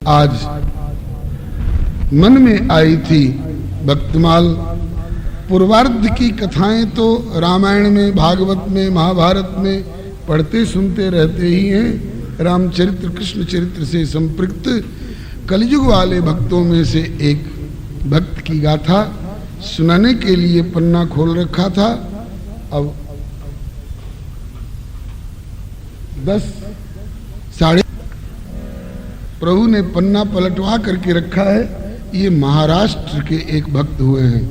आज मन में आई थी भक्तमाल। पूर्वार्ध की कथाएं तो रामायण में, भागवत में, महाभारत में पढ़ते सुनते रहते ही हैं। रामचरित्र, कृष्ण चरित्र से संपृक्त कलयुग वाले भक्तों में से एक भक्त की गाथा सुनाने के लिए पन्ना खोल रखा था। अब 10 साढ़े प्रभु ने पन्ना पलटवा करके रखा है। ये महाराष्ट्र के एक भक्त हुए हैं।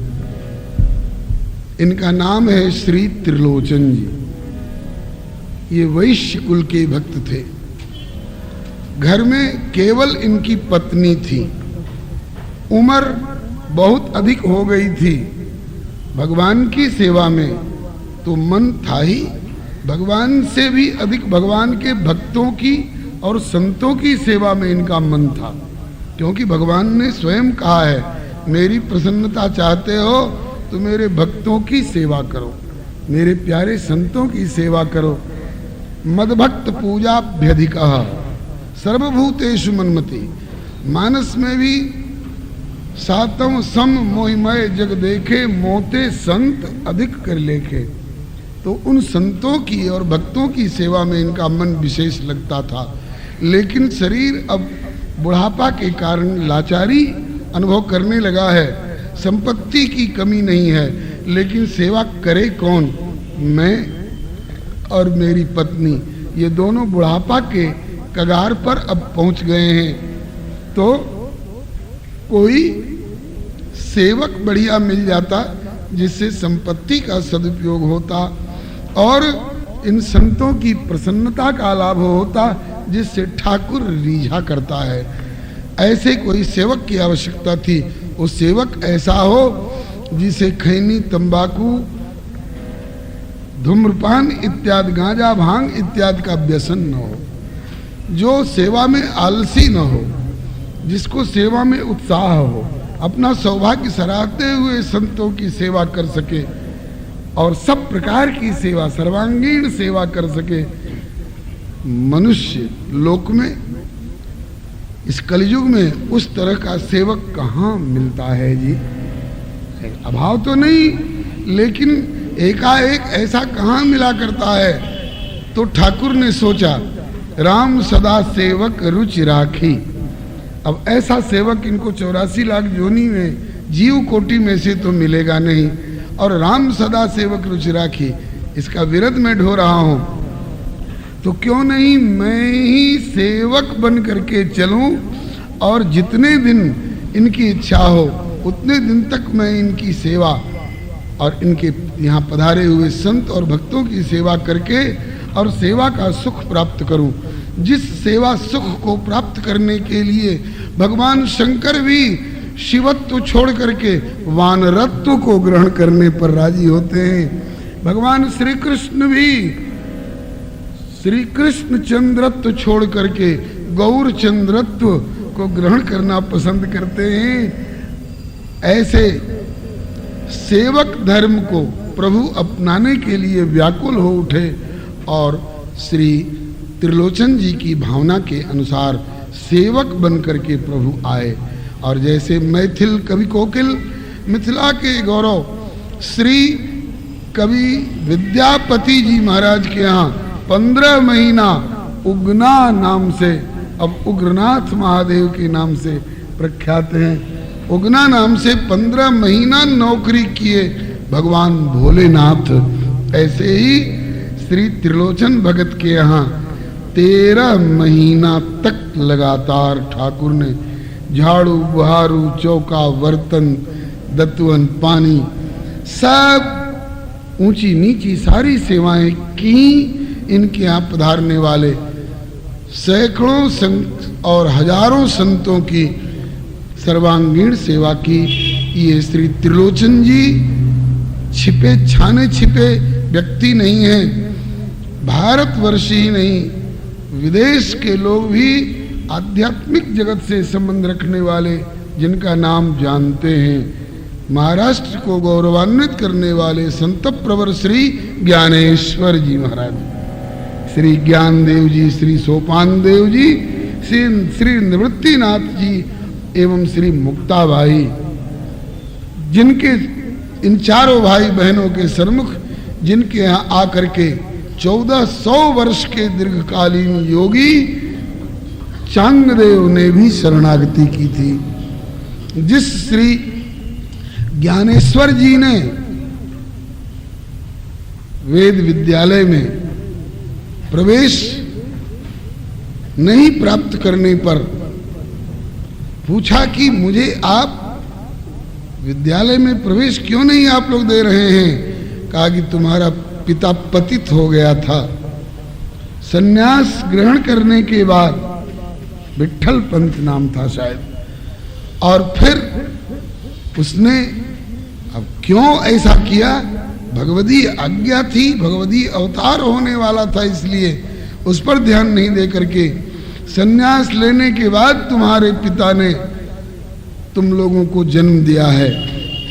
इनका नाम है श्री त्रिलोचन जी। ये वैश्य कुल के भक्त थे। घर में केवल इनकी पत्नी थी। उम्र बहुत अधिक हो गई थी। भगवान की सेवा में तो मन था ही, भगवान से भी अधिक भगवान के भक्तों की और संतों की सेवा में इनका मन था। क्योंकि भगवान ने स्वयं कहा है, मेरी प्रसन्नता चाहते हो तो मेरे भक्तों की सेवा करो, मेरे प्यारे संतों की सेवा करो। मदभक्त पूजाभ्यधिकः सर्वभूतेषु मन्मति। मानस में भी सातम सम मोहिमय जग देखे, मोते संत अधिक कर लेखे। तो उन संतों की और भक्तों की सेवा में इनका मन विशेष लगता था। लेकिन शरीर अब बुढ़ापा के कारण लाचारी अनुभव करने लगा है। संपत्ति की कमी नहीं है, लेकिन सेवा करे कौन? मैं और मेरी पत्नी, ये दोनों बुढ़ापा के कगार पर अब पहुंच गए हैं। तो कोई सेवक बढ़िया मिल जाता जिससे संपत्ति का सदुपयोग होता और इन संतों की प्रसन्नता का लाभ होता, जिससे ठाकुर रीझा करता है। ऐसे कोई सेवक की आवश्यकता थी। वो सेवक ऐसा हो जिसे खैनी, तंबाकू, धूम्रपान इत्यादि, गांजा, भांग इत्यादि का व्यसन न हो, जो सेवा में आलसी न हो, जिसको सेवा में उत्साह हो, अपना सौभाग्य सराहते हुए संतों की सेवा कर सके और सब प्रकार की सेवा, सर्वांगीण सेवा कर सके। मनुष्य लोक में, इस कलयुग में उस तरह का सेवक कहाँ मिलता है जी? अभाव तो नहीं, लेकिन एकाएक ऐसा कहाँ मिला करता है? तो ठाकुर ने सोचा, राम सदा सेवक रुचि राखी। अब ऐसा सेवक इनको 84 लाख योनि में, जीव कोटि में से तो मिलेगा नहीं। और राम सदा सेवक रुचि राखी, इसका विरध मैं ढो रहा हूं, तो क्यों नहीं मैं ही सेवक बन करके चलूं और जितने दिन इनकी इच्छा हो उतने दिन तक मैं इनकी सेवा और इनके यहाँ पधारे हुए संत और भक्तों की सेवा करके और सेवा का सुख प्राप्त करूं। जिस सेवा सुख को प्राप्त करने के लिए भगवान शंकर भी शिवत्व छोड़ करके वानरत्व को ग्रहण करने पर राजी होते हैं, भगवान श्री कृष्ण भी श्री कृष्ण चंद्रत्व छोड़ करके गौर चंद्रत्व को ग्रहण करना पसंद करते हैं। ऐसे सेवक धर्म को प्रभु अपनाने के लिए व्याकुल हो उठे और श्री त्रिलोचन जी की भावना के अनुसार सेवक बन करके प्रभु आए। और जैसे मैथिल कवि कोकिल, मिथिला के गौरव श्री कवि विद्यापति जी महाराज के यहाँ 15 महीना उगना नाम से, अब उग्रनाथ महादेव के नाम से प्रख्यात हैं। उगना नाम से 15 महीना नौकरी किए भगवान भोलेनाथ। ऐसे ही श्री त्रिलोचन भगत के यहाँ 13 महीना तक लगातार ठाकुर ने झाड़ू, बुहारू, चौका, बर्तन, दत्तवन, पानी, सब ऊंची नीची सारी सेवाएं की। इनके यहाँ पधारने वाले सैकड़ों संत और हजारों संतों की सर्वांगीण सेवा की। ये श्री त्रिलोचन जी छिपे छाने छिपे व्यक्ति नहीं हैं। भारतवर्ष ही नहीं, विदेश के लोग भी आध्यात्मिक जगत से संबंध रखने वाले, जिनका नाम जानते हैं, महाराष्ट्र को गौरवान्वित करने वाले संत प्रवर श्री ज्ञानेश्वर जी महाराज, श्री ज्ञान देव जी, श्री सोपान देव जी, श्री निवृत्तिनाथ जी एवं श्री मुक्ताबाई, जिनके इन चारों भाई बहनों के सन्मुख जिनके यहाँ आकर के 1400 वर्ष के दीर्घकालीन योगी चांगदेव ने भी शरणागति की थी। जिस श्री ज्ञानेश्वर जी ने वेद विद्यालय में प्रवेश नहीं प्राप्त करने पर पूछा कि मुझे आप विद्यालय में प्रवेश क्यों नहीं आप लोग दे रहे हैं? कहा कि तुम्हारा पिता पतित हो गया था। सन्यास ग्रहण करने के बाद, विठल पंत नाम था शायद, और फिर उसने अब क्यों ऐसा किया? भगवती आज्ञा थी, भगवती अवतार होने वाला था, इसलिए उस पर ध्यान नहीं दे करके सन्यास लेने के बाद तुम्हारे पिता ने तुम लोगों को जन्म दिया है,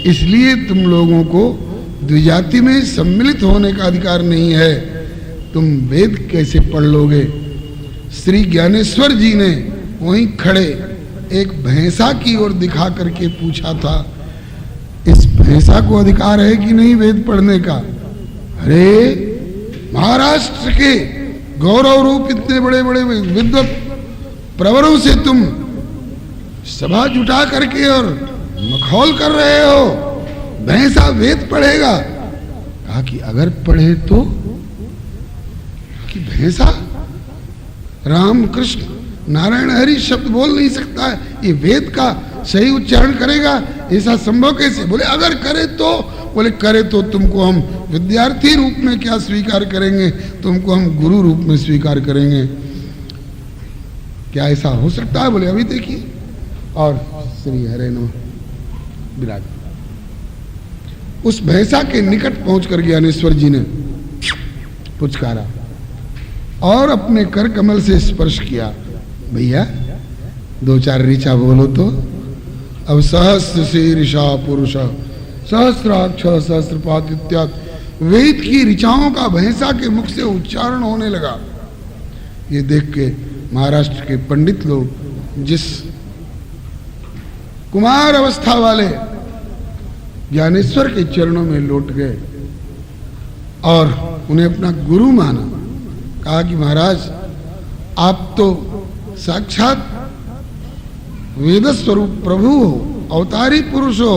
इसलिए तुम लोगों को द्विजाति में सम्मिलित होने का अधिकार नहीं है, तुम वेद कैसे पढ़ लोगे? श्री ज्ञानेश्वर जी ने वहीं खड़े एक भैंसा की ओर दिखा करके पूछा था, इस भैंसा को अधिकार है कि नहीं वेद पढ़ने का? अरे महाराष्ट्र के गौरव रूप इतने बड़े बड़े विद्वत प्रवरों से तुम सभा जुटा करके और मखौल कर रहे हो, भैंसा वेद पढ़ेगा? कहा कि अगर पढ़े तो, कि भैंसा राम कृष्ण नारायण हरि शब्द बोल नहीं सकता है, ये वेद का सही उच्चारण करेगा? ऐसा संभव कैसे? बोले अगर करे तो। बोले करे तो तुमको हम विद्यार्थी रूप में क्या स्वीकार करेंगे, तुमको हम गुरु रूप में स्वीकार करेंगे। क्या ऐसा हो सकता है? बोले अभी देखिए। और श्री हरे नमः विराट उस भैंसा के निकट पहुंचकर ज्ञानेश्वर जी ने पुचकारा और अपने कर कमल से स्पर्श किया। भैया 2-4 ऋचा बोलो तो। अब सहस्र शीर्षा पुरुष सहस्राक्ष सहस्रपाद इत्यादि वेद की ऋचाओं का भैंसा के मुख से उच्चारण होने लगा। ये देख के महाराष्ट्र के पंडित लोग जिस कुमार अवस्था वाले ज्ञानेश्वर के चरणों में लौट गए और उन्हें अपना गुरु माना। कहा कि महाराज आप तो साक्षात वेद स्वरूप प्रभु हो, अवतारी पुरुष हो,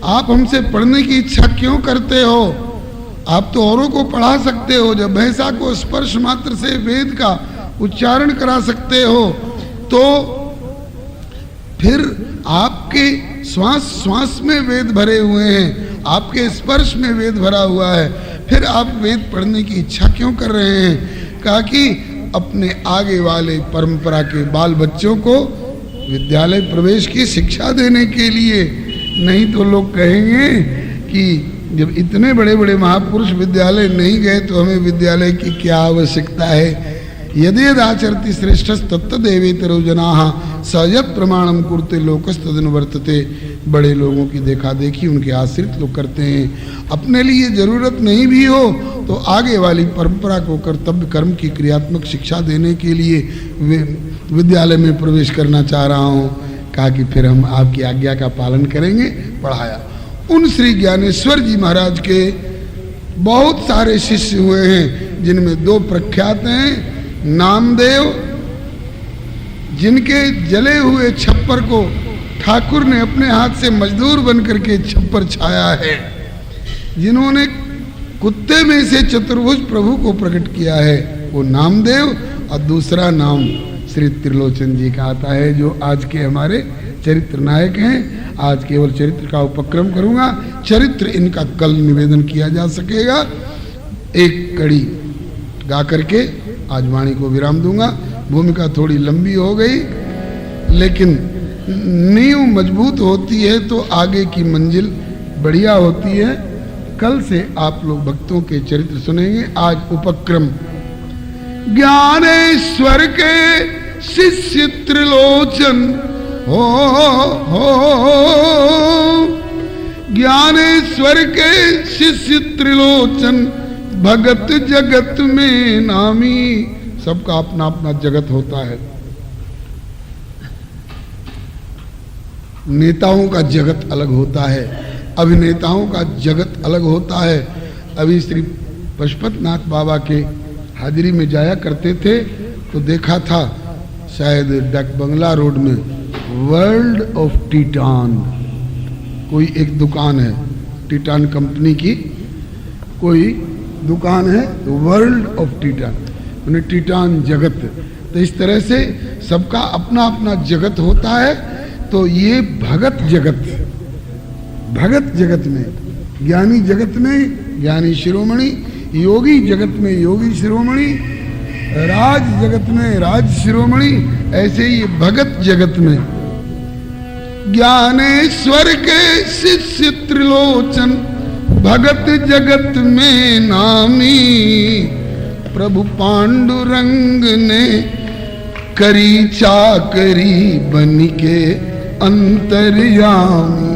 आप हमसे पढ़ने की इच्छा क्यों करते हो? आप तो औरों को पढ़ा सकते हो, जब भैंसा को स्पर्श मात्र से वेद का उच्चारण करा सकते हो तो फिर आपके श्वास श्वास में वेद भरे हुए हैं, आपके स्पर्श में वेद भरा हुआ है, फिर आप वेद पढ़ने की इच्छा क्यों कर रहे हैं? कहा कि अपने आगे वाले परंपरा के बाल बच्चों को विद्यालय प्रवेश की शिक्षा देने के लिए, नहीं तो लोग कहेंगे कि जब इतने बड़े बड़े महापुरुष विद्यालय नहीं गए तो हमें विद्यालय की क्या आवश्यकता है। यदि आचरति श्रेष्ठ तत्तदेवेतरो जनाः सहजत प्रमाणम कुरुते लोकस्तदनु वर्तते। बड़े लोगों की देखा देखी उनके आश्रित लोग करते हैं, अपने लिए जरूरत नहीं भी हो तो आगे वाली परंपरा को कर्तव्य कर्म की क्रियात्मक शिक्षा देने के लिए विद्यालय में प्रवेश करना चाह रहा हूँ। कहा कि फिर हम आपकी आज्ञा का पालन करेंगे। पढ़ाया। उन श्री ज्ञानेश्वर जी महाराज के बहुत सारे शिष्य हुए हैं, जिनमें 2 प्रख्यात हैं। नामदेव, जिनके जले हुए छप्पर को ठाकुर ने अपने हाथ से मजदूर बनकर के छप्पर छाया है, जिन्होंने कुत्ते में से चतुर्भुज प्रभु को प्रकट किया है, वो नामदेव। और दूसरा नाम श्री त्रिलोचन जी का आता है, जो आज के हमारे चरित्र नायक हैं। आज केवल चरित्र का उपक्रम करूंगा, चरित्र इनका कल निवेदन किया जा सकेगा। एक कड़ी गा करके आज वाणी को विराम दूंगा। भूमिका थोड़ी लंबी हो गई, लेकिन नींव मजबूत होती है तो आगे की मंजिल बढ़िया होती है। कल से आप लोग भक्तों के चरित्र सुनेंगे। आज उपक्रम ज्ञानेश्वर के शिष्य त्रिलोचन हो, ज्ञानेश्वर के शिष्य त्रिलोचन भगत जगत में नामी। सबका अपना अपना जगत होता है। नेताओं का जगत अलग होता है, अभिनेताओं का जगत अलग होता है। अभी श्री पशुपतनाथ बाबा के हाजिरी में जाया करते थे तो देखा था, शायद डाक बंगला रोड में वर्ल्ड ऑफ टिटान कोई एक दुकान है, टिटान कंपनी की कोई दुकान है, वर्ल्ड ऑफ टिटान, उन्हें टिटान जगत। तो इस तरह से सबका अपना अपना जगत होता है। तो ये भगत जगत, भगत जगत में ज्ञानी, जगत में ज्ञानी शिरोमणि, योगी जगत में योगी शिरोमणि, राज जगत में राज शिरोमणि, ऐसे ही भगत जगत में ज्ञानेश्वर के शिष्य त्रिलोचन, भगत जगत में नामी, प्रभु पांडुरंग ने करी चाकरी बन के अंतर्यामी।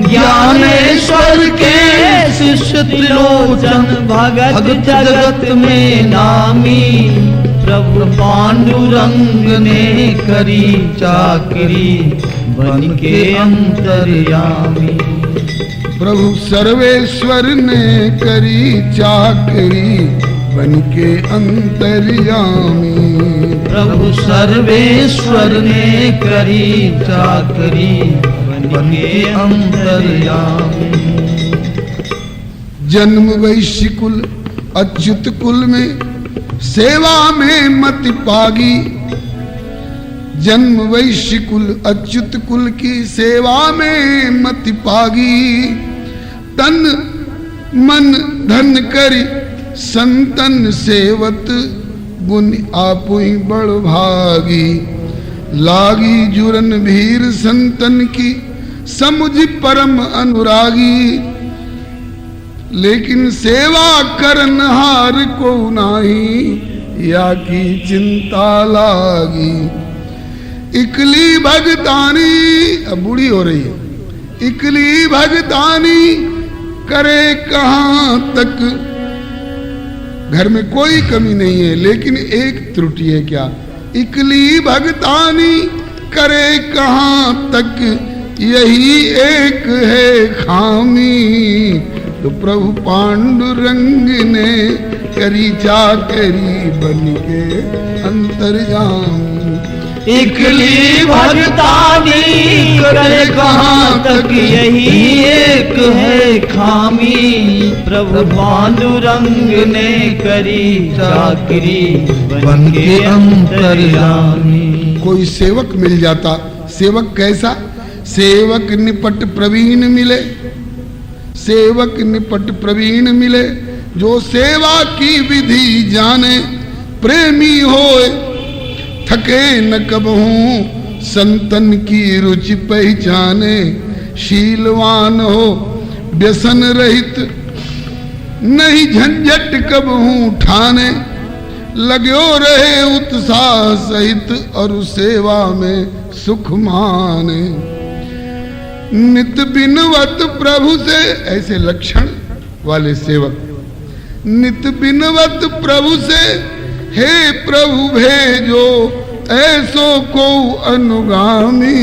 ज्ञानेश्वर के शिष्य त्रिलोचन, भगत जगत में नामी, प्रभु पांडुरंग ने करी चाकरी बन के अंतर्यामी। प्रभु सर्वेश्वर ने करी चाकरी बन के अंतर्यामी। प्रभु सर्वेश्वर ने करी चाकरी बन के अंतर्यामी। जन्म वैश्य कुल अच्युत कुल में, सेवा में मति पागी। जन्म वैश्य कुल अच्युत कुल की सेवा में मति पागी। तन मन धन करी संतन सेवत, गुण आपुई बड़ भागी। लागी जुरन भीर संतन की, समुझ परम अनुरागी। लेकिन सेवा करन हार को नाही, या की चिंता लागी। इकली भगतानी, अब बूढ़ी हो रही है, इकली भगतानी करे कहां तक। घर में कोई कमी नहीं है, लेकिन एक त्रुटि है, क्या? इकली भगतानी करे कहां तक, यही एक है खामी। तो प्रभु पांडुरंग ने करी चाकरी बन के अंतर्यामी। इकली भगतानी करे कहां तक, यही एक है खामी। प्रभु पांडुरंग ने करी चाकरी बन के अंतर्यामी। कोई सेवक मिल जाता, सेवक कैसा? सेवक निपट प्रवीण मिले, सेवक निपट प्रवीण मिले, जो सेवा की विधि जाने। प्रेमी होए थके न कबहू, संतन की रुचि पहचाने। शीलवान हो व्यसन रहित, नहीं झंझट कबहू ठाने। लगो रहे उत्साह सहित, और सेवा में सुख माने। नित बिनवत प्रभु से, ऐसे लक्षण वाले सेवक, नित बिनवत प्रभु से, हे प्रभु भेजो ऐसो को अनुगामी।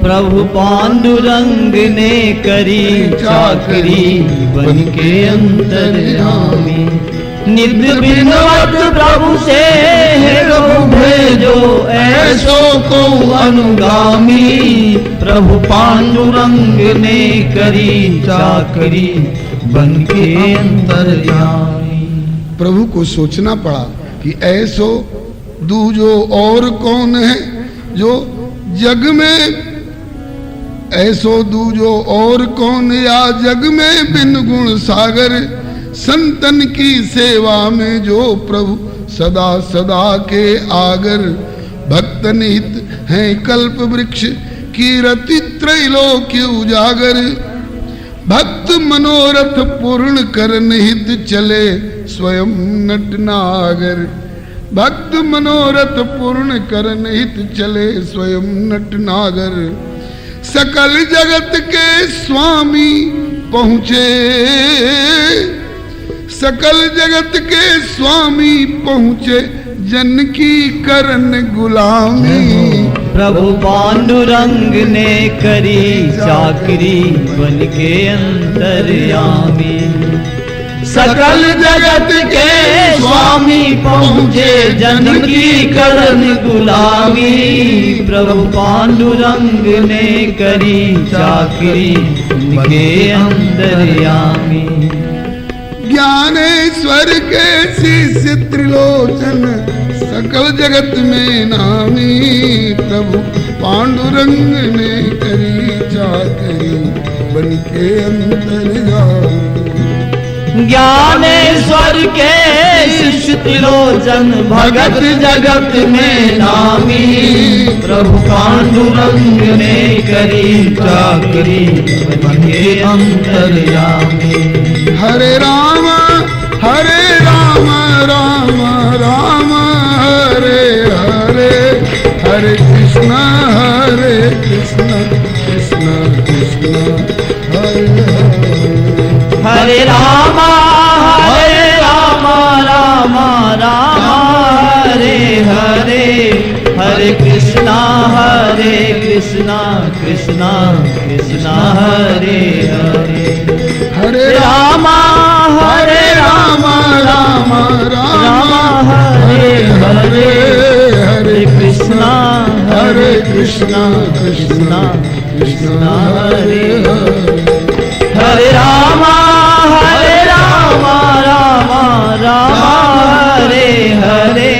प्रभु पांडुरंग ने करी चाकरी बन के अंतर्यामी। नित बिनवत प्रभु से, हे प्रभु भेजो ऐसो को अनुगामी। प्रभु पांडुरंग ने करी चाकरी बन के अंतर्यामी। प्रभु को सोचना पड़ा कि ऐसो दूजो और कौन है जो जग में, ऐसो दूजो और कौन या जग में बिन गुण सागर। संतन की सेवा में जो प्रभु सदा सदा के आगर। भक्त निहित हैं कल्प वृक्ष, कीरति त्रैलोक्य उजागर। भक्त मनोरथ पूर्ण कर निहित चले स्वयं नटनागर। भक्त मनोरथ पूर्ण कर निहित चले स्वयं नटनागर। सकल जगत के स्वामी पहुँचे, सकल जगत के स्वामी पहुँचे। जन की करन गुलामी, प्रभु पांडुरंग ने करी चाकरी बन के अंतर्यामी। सकल जगत के स्वामी पहुँचे जन की करन गुलामी। प्रभु पांडुरंग ने करी चाकरी बन के अंतर्यामी। ज्ञानेश्वर के शिष्य त्रिलोचन सकल जगत में नामी। प्रभु पांडुरंग ने करी चाकरी बन के अंतर्यामी। ज्ञानेश्वर के शिष्य त्रिलोचन भगत जगत में नामी। प्रभु पांडुरंग ने करी चाकरी बन के अंतर्यामी। हरे राम राम राम हरे हरे, हरे कृष्ण कृष्ण कृष्ण हरे हरे। हरे राम राम राम हरे हरे, हरे कृष्णा कृष्णा कृष्णा हरे हरे। हरे राम राम हरे हरे, हरे कृष्णा कृष्णा कृष्णा हरे हरे। हरे राम राम हरे हरे,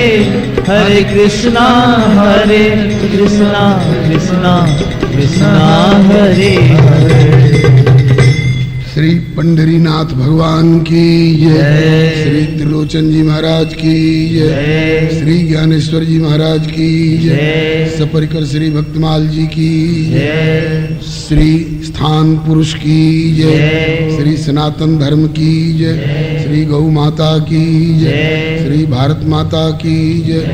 हरे कृष्णा कृष्णा कृष्णा हरे हरे। श्री पंढरीनाथ भगवान की जय, श्री त्रिलोचन जी महाराज की जय, श्री ज्ञानेश्वर जी महाराज की जय, सपरिकर श्री भक्तमाल जी की जय, श्री स्थान पुरुष की जय, श्री सनातन धर्म की जय, श्री गौ माता की जय, श्री भारत माता की जय,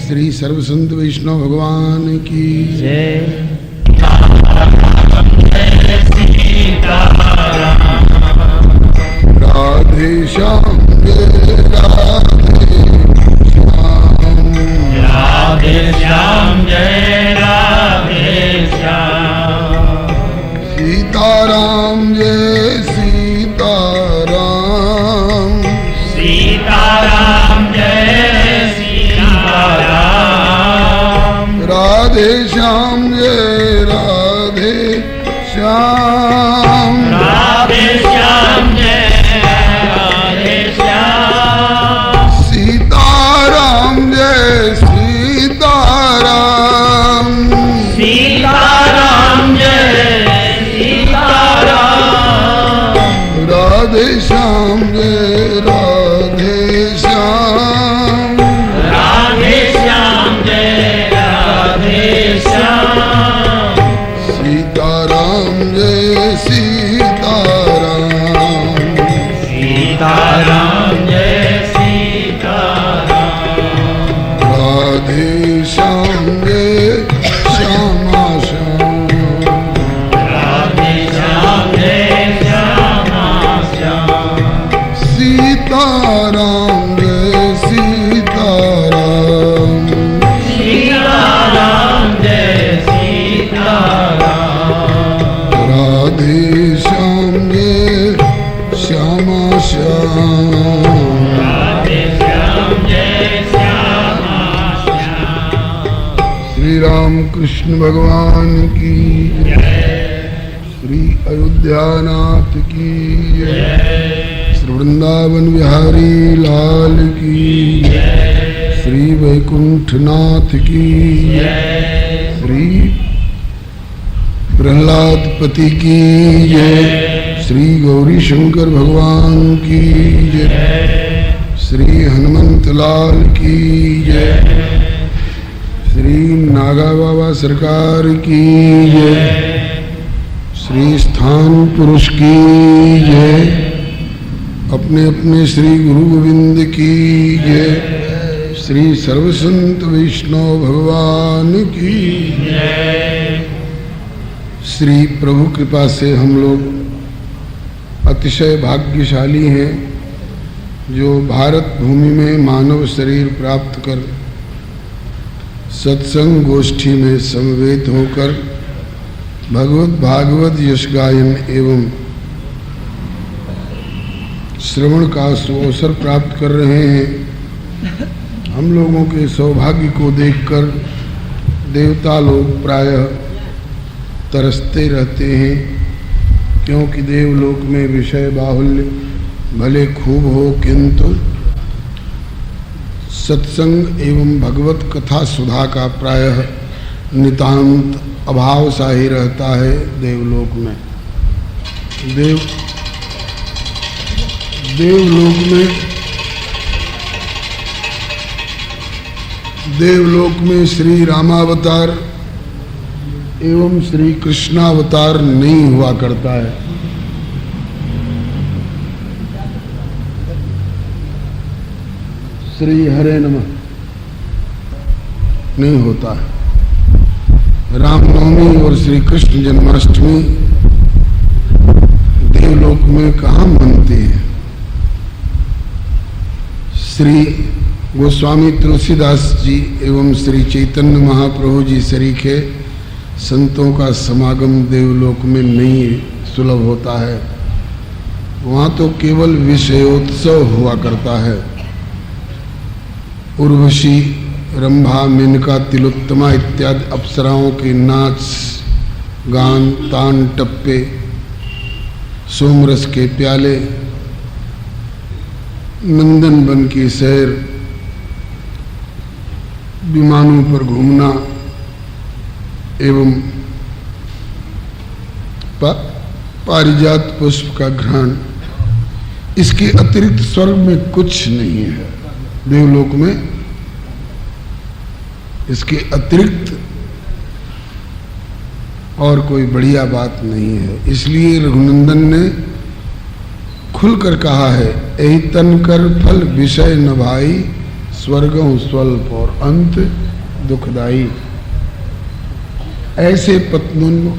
श्री सर्वसंत वैष्णव भगवान की जय। राधे श्याम जय राधे श्याम जय राधे श्याम। सीताराम जय सीताराम, सीताराम जय सीताराम। राधे श्याम जय राधे श्याम, राधे श्याम जय राधे श्याम। सीताराम जय सीताराम, सीताराम जय सीताराम। राधे श्याम जय राधे श्याम, राधे श्याम जय राधे श्याम। सीताराम जय सीताराम, सीताराम जय सीताराम। राधे श्याम जय श्यामा श्याम, राधे श्याम जय श्यामा श्याम। सीताराम जय सीताराम, सीताराम जय सीताराम। राधे श्याम जय श्यामा श्याम। राधे श्याम जय श्यामा श्याम। श्री राम कृष्ण भगवान की जय, श्री अयोध्यानाथ की जय, श्री वृंदावन बिहारी लाल की जय, श्री वैकुंठनाथ की जय, श्री प्रहलाद पति की जय, श्री गौरी शंकर भगवान की जय, श्री हनुमंत लाल की जय, श्री नागा बाबा सरकार की जय, श्री स्थान पुरुष की जय, अपने अपने श्री गुरु गोविंद की जय, श्री सर्वसंत वैष्णव भगवान की जय। श्री प्रभु कृपा से हम लोग अतिशय भाग्यशाली हैं जो भारत भूमि में मानव शरीर प्राप्त कर सत्संग गोष्ठी में समवेत होकर भगवत भागवत यश गायन एवं श्रवण का सुअवसर प्राप्त कर रहे हैं। हम लोगों के सौभाग्य को देखकर देवता लोग प्रायः तरसते रहते हैं, क्योंकि देवलोक में विषय बाहुल्य भले खूब हो, किंतु सत्संग एवं भगवत कथा सुधा का प्रायः नितांत अभाव सा ही रहता है देवलोक में। देवलोक में श्री रामावतार एवं श्री कृष्णावतार नहीं हुआ करता है। श्री हरे नमः नहीं होता है। रामनवमी और श्री कृष्ण जन्माष्टमी देवलोक में कहाँ मनते हैं। श्री गोस्वामी तुलसीदास जी एवं श्री चैतन्य महाप्रभु जी सरीखे संतों का समागम देवलोक में नहीं सुलभ होता है। वहाँ तो केवल विषयोत्सव हुआ करता है। उर्वशी, रंभा, मेनका, तिलोत्तमा इत्यादि अप्सराओं के नाच गान, तान टप्पे, सोमरस के प्याले, नंदन वन की सैर, विमानों पर घूमना एवं पारिजात पुष्प का ग्रहण, इसके अतिरिक्त स्वर्ग में कुछ नहीं है। देवलोक में इसके अतिरिक्त और कोई बढ़िया बात नहीं है। इसलिए रघुनंदन ने खुलकर कहा है, एहि तन कर फल विषय न भाई, स्वर्गों स्वल्प और अंत दुखदाई। ऐसे पत्नोन्मुख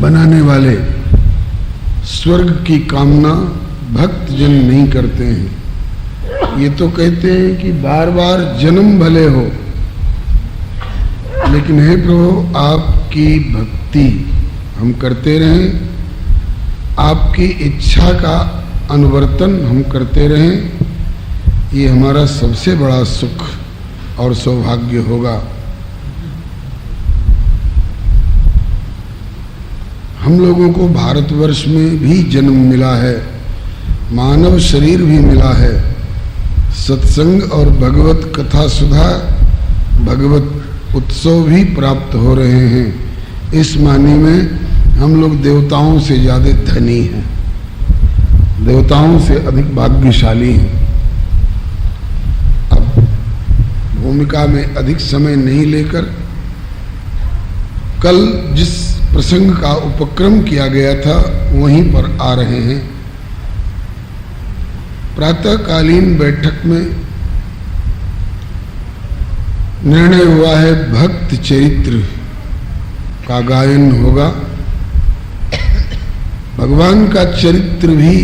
बनाने वाले स्वर्ग की कामना भक्त जन नहीं करते हैं। ये तो कहते हैं कि बार बार जन्म भले हो, लेकिन हे प्रभु आपकी भक्ति हम करते रहें, आपकी इच्छा का अनुवर्तन हम करते रहें, ये हमारा सबसे बड़ा सुख और सौभाग्य होगा। हम लोगों को भारतवर्ष में भी जन्म मिला है, मानव शरीर भी मिला है, सत्संग और भगवत कथा सुधा, भगवत उत्सव भी प्राप्त हो रहे हैं। इस मानी में हम लोग देवताओं से ज्यादा धनी हैं, देवताओं से अधिक भाग्यशाली हैं। अब भूमिका में अधिक समय नहीं लेकर कल जिस प्रसंग का उपक्रम किया गया था वहीं पर आ रहे हैं। प्रातःकालीन बैठक में निर्णय हुआ है भक्त चरित्र का गायन होगा। भगवान का चरित्र भी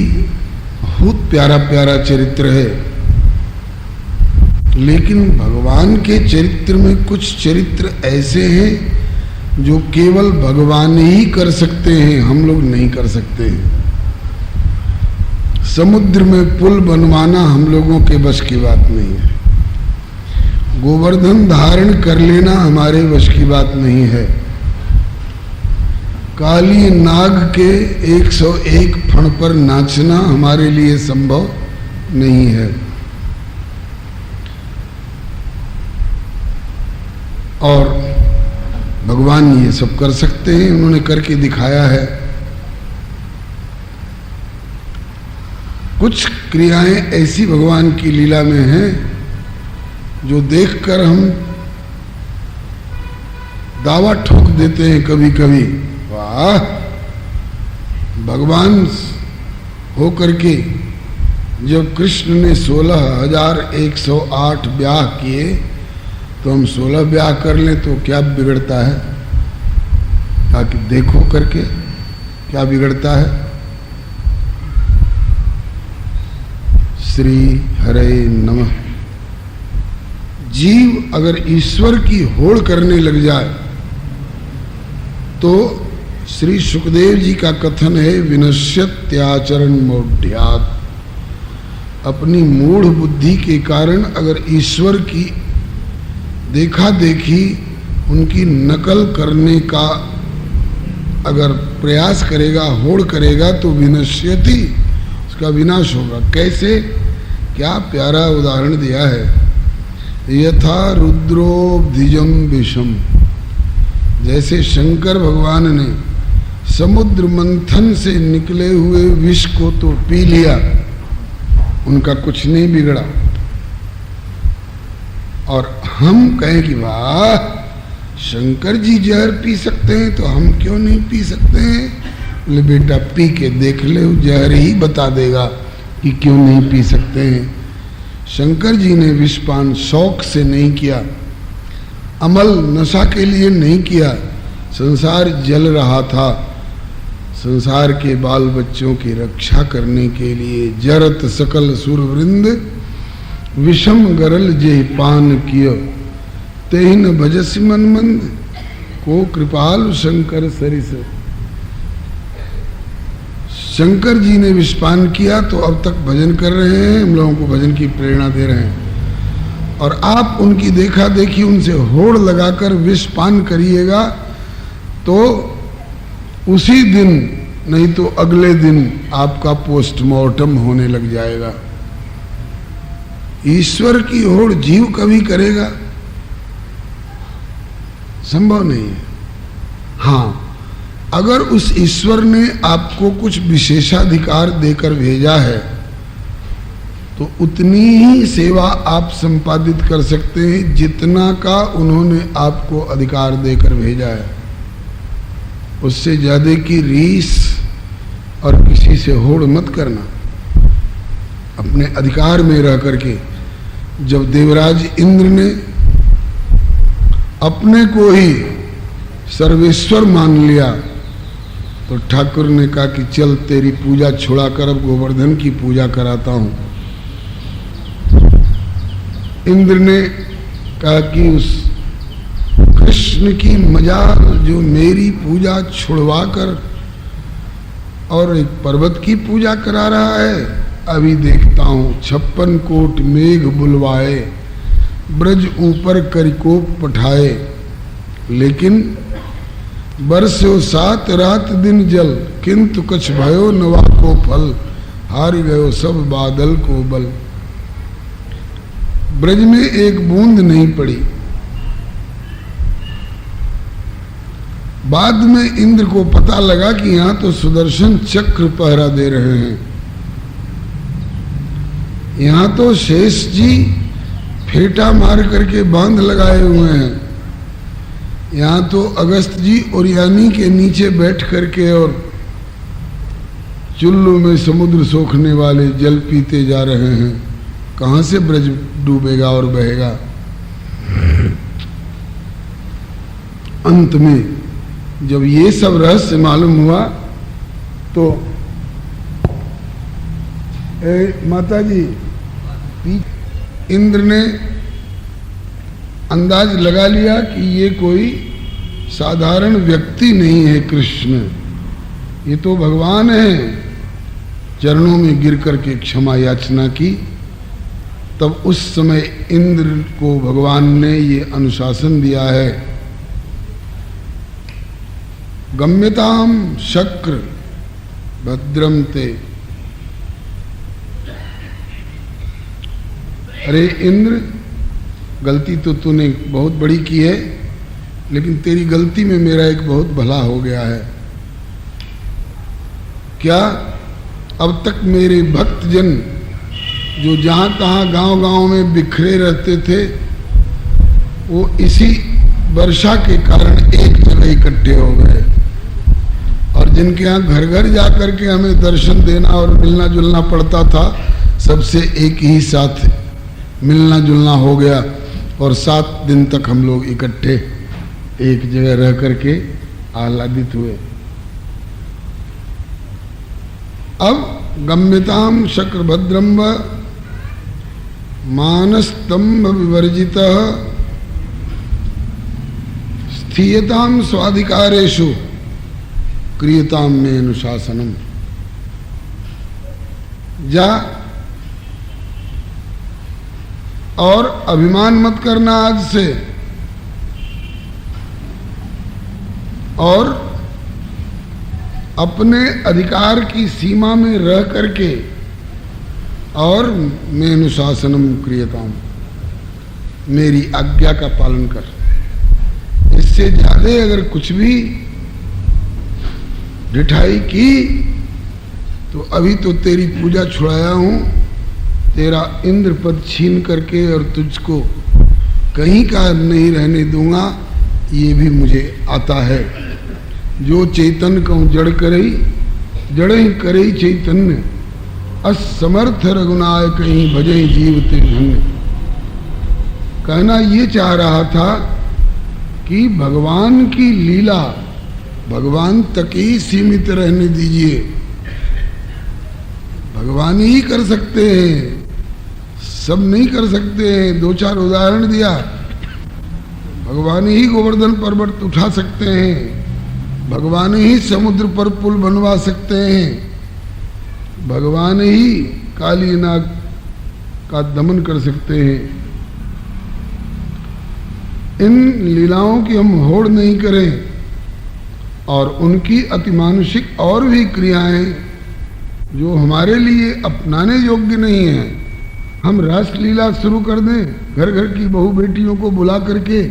बहुत प्यारा प्यारा चरित्र है, लेकिन भगवान के चरित्र में कुछ चरित्र ऐसे हैं जो केवल भगवान ही कर सकते हैं, हम लोग नहीं कर सकते हैं। समुद्र में पुल बनवाना हम लोगों के बस की बात नहीं है। गोवर्धन धारण कर लेना हमारे वश की बात नहीं है। काली नाग के 101 फण पर नाचना हमारे लिए संभव नहीं है। और भगवान ये सब कर सकते हैं, उन्होंने करके दिखाया है। कुछ क्रियाएं ऐसी भगवान की लीला में हैं जो देखकर हम दावा ठोक देते हैं कभी कभी, वाह भगवान हो करके। जब कृष्ण ने 16,108 ब्याह किए तो हम 16 ब्याह कर लें तो क्या बिगड़ता है? ताकि देखो करके क्या बिगड़ता है। श्री हरे नमः। जीव अगर ईश्वर की होड़ करने लग जाए तो श्री सुखदेव जी का कथन है, विनश्यत्याचरण मौढ़्यात्। अपनी मूढ़ बुद्धि के कारण अगर ईश्वर की देखा देखी उनकी नकल करने का अगर प्रयास करेगा, होड़ करेगा तो विनश्यति, उसका विनाश होगा। कैसे? क्या प्यारा उदाहरण दिया है, यथा रुद्रोब्धिजम विषम। जैसे शंकर भगवान ने समुद्र मंथन से निकले हुए विष को तो पी लिया, उनका कुछ नहीं बिगड़ा, और हम कहें कि वाह शंकर जी जहर पी सकते हैं तो हम क्यों नहीं पी सकते हैं? बोले बेटा पी के देख ले, जहर ही बता देगा कि क्यों नहीं पी सकते हैं। शंकर जी ने विषपान शौक से नहीं किया, अमल नशा के लिए नहीं किया। संसार जल रहा था, संसार के बाल बच्चों की रक्षा करने के लिए जरत सकल सुरवृंद विषम गरल जे पान कियो तेहि न भजसि मन मंद को कृपाल शंकर सरिस। शंकर जी ने विषपान किया तो अब तक भजन कर रहे हैं, हम लोगों को भजन की प्रेरणा दे रहे हैं, और आप उनकी देखा देखी उनसे होड़ लगाकर विषपान करिएगा तो उसी दिन नहीं तो अगले दिन आपका पोस्टमार्टम होने लग जाएगा। ईश्वर की होड़ जीव कभी करेगा? संभव नहीं है। हाँ, अगर उस ईश्वर ने आपको कुछ विशेषाधिकार देकर भेजा है तो उतनी ही सेवा आप संपादित कर सकते हैं जितना का उन्होंने आपको अधिकार देकर भेजा है। उससे ज्यादा की रीस और किसी से होड़ मत करना। अपने अधिकार में रह करके, जब देवराज इंद्र ने अपने को ही सर्वेश्वर मान लिया तो ठाकुर ने कहा कि चल तेरी पूजा छुड़ाकर अब गोवर्धन की पूजा कराता हूं। इंद्र ने कहा कि उस कृष्ण की मजाल जो मेरी पूजा छुड़वाकर और एक पर्वत की पूजा करा रहा है, अभी देखता हूं 56 कोट मेघ बुलवाए ब्रज ऊपर करिकोप पठाए, लेकिन बरसो 7 रात दिन जल किंतु कछ भयो नवा को फल हार गयो सब बादल को बल। ब्रज में एक बूंद नहीं पड़ी। बाद में इंद्र को पता लगा कि यहां तो सुदर्शन चक्र पहरा दे रहे हैं, यहां तो शेष जी फेटा मार करके बांध लगाए हुए हैं, यहां तो अगस्त जी ओरियानी के नीचे बैठ करके और चुल्लू में समुद्र सोखने वाले जल पीते जा रहे हैं। कहां से ब्रज डूबेगा और बहेगा? अंत में जब ये सब रहस्य मालूम हुआ तो माता जी इंद्र ने अंदाज लगा लिया कि ये कोई साधारण व्यक्ति नहीं है कृष्ण, ये तो भगवान है। चरणों में गिर करके क्षमा याचना की। तब उस समय इंद्र को भगवान ने ये अनुशासन दिया है, गम्यताम शक्र भद्रम ते। अरे इंद्र, गलती तो तूने बहुत बड़ी की है, लेकिन तेरी गलती में मेरा एक बहुत भला हो गया है। क्या? अब तक मेरे भक्तजन जो जहां तहां गांव-गांव में बिखरे रहते थे, वो इसी वर्षा के कारण एक जगह इकट्ठे हो गए, और जिनके यहाँ घर घर जाकर के हमें दर्शन देना और मिलना जुलना पड़ता था, सबसे एक ही साथ मिलना जुलना हो गया, और 7 दिन तक हम लोग इकट्ठे एक जगह रह करके आह्लादित हुए। अब गम्यताम शक्रभद्रम मानस्तंभ विवर्जितः स्थीयताम स्वाधिकारेषु क्रियताम में अनुशासनम। जा और अभिमान मत करना आज से, और अपने अधिकार की सीमा में रह करके और मैं अनुशासनम क्रियताम, मेरी आज्ञा का पालन कर। इससे ज्यादा अगर कुछ भी ढिठाई की तो अभी तो तेरी पूजा छुड़ाया हूं, तेरा इंद्र पद छीन करके और तुझको कहीं का नहीं रहने दूंगा, ये भी मुझे आता है। जो चैतन्य को जड़ करई, जड़ ही करई चैतन्य, असमर्थ रघुनाय कहीं भजे जीव ते धन्य। कहना ये चाह रहा था कि भगवान की लीला भगवान तक ही सीमित रहने दीजिए, भगवान ही कर सकते हैं, सब नहीं कर सकते हैं। दो चार उदाहरण दिया, भगवान ही गोवर्धन पर्वत उठा सकते हैं, भगवान ही समुद्र पर पुल बनवा सकते हैं, भगवान ही काली नाग का दमन कर सकते हैं। इन लीलाओं की हम होड़ नहीं करें और उनकी अतिमानुषिक और भी क्रियाएं जो हमारे लिए अपनाने योग्य नहीं है, हम रासलीला शुरू कर दें, घर घर की बहू बेटियों को बुला करके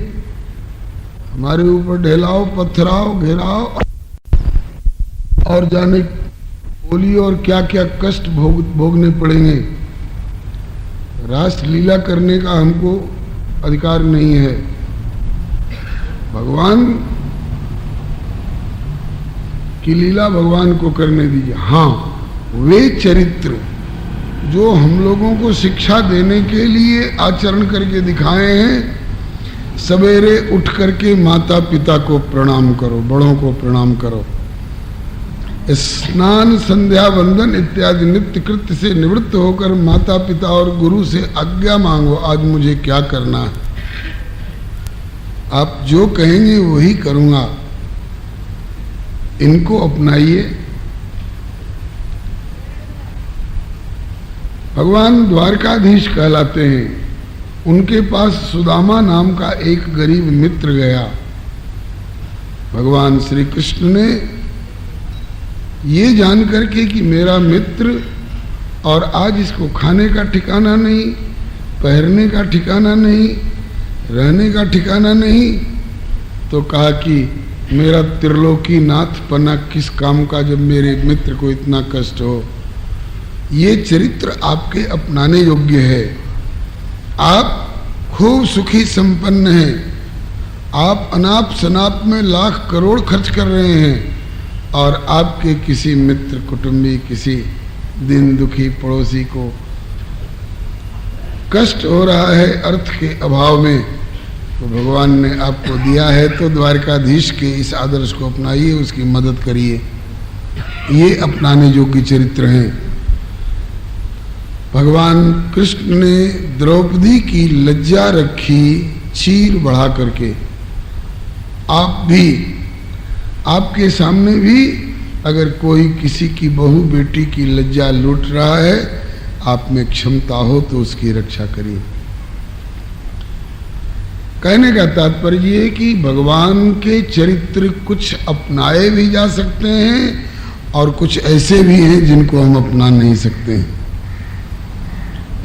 हमारे ऊपर ढेलाओ, पत्थराओ, घेराओ और जाने बोली और क्या क्या कष्ट भोगने पड़ेंगे। रासलीला करने का हमको अधिकार नहीं है। भगवान की लीला भगवान को करने दीजिए। हाँ, वे चरित्र जो हम लोगों को शिक्षा देने के लिए आचरण करके दिखाए हैं, सवेरे उठ करके माता पिता को प्रणाम करो, बड़ों को प्रणाम करो, स्नान संध्या वंदन इत्यादि नित्य कृत्य से निवृत्त होकर माता पिता और गुरु से आज्ञा मांगो, आज मुझे क्या करना है, आप जो कहेंगे वही करूंगा। इनको अपनाइए। भगवान द्वारकाधीश कहलाते हैं। उनके पास सुदामा नाम का एक गरीब मित्र गया। भगवान श्री कृष्ण ने ये जान करके कि मेरा मित्र और आज इसको खाने का ठिकाना नहीं, पहनने का ठिकाना नहीं, रहने का ठिकाना नहीं, तो कहा कि मेरा त्रिलोकी नाथ पना किस काम का जब मेरे मित्र को इतना कष्ट हो। ये चरित्र आपके अपनाने योग्य है। आप खूब सुखी संपन्न हैं, आप अनाप शनाप में लाख करोड़ खर्च कर रहे हैं और आपके किसी मित्र कुटुंबी, किसी दिन दुखी पड़ोसी को कष्ट हो रहा है अर्थ के अभाव में, तो भगवान ने आपको दिया है तो द्वारकाधीश के इस आदर्श को अपनाइए, उसकी मदद करिए। ये अपनाने योग्य चरित्र हैं। भगवान कृष्ण ने द्रौपदी की लज्जा रखी चीर बढ़ा करके। आप भी, आपके सामने भी अगर कोई किसी की बहू बेटी की लज्जा लूट रहा है, आप में क्षमता हो तो उसकी रक्षा करिए। कहने का तात्पर्य ये कि भगवान के चरित्र कुछ अपनाए भी जा सकते हैं और कुछ ऐसे भी हैं जिनको हम अपना नहीं सकते हैं।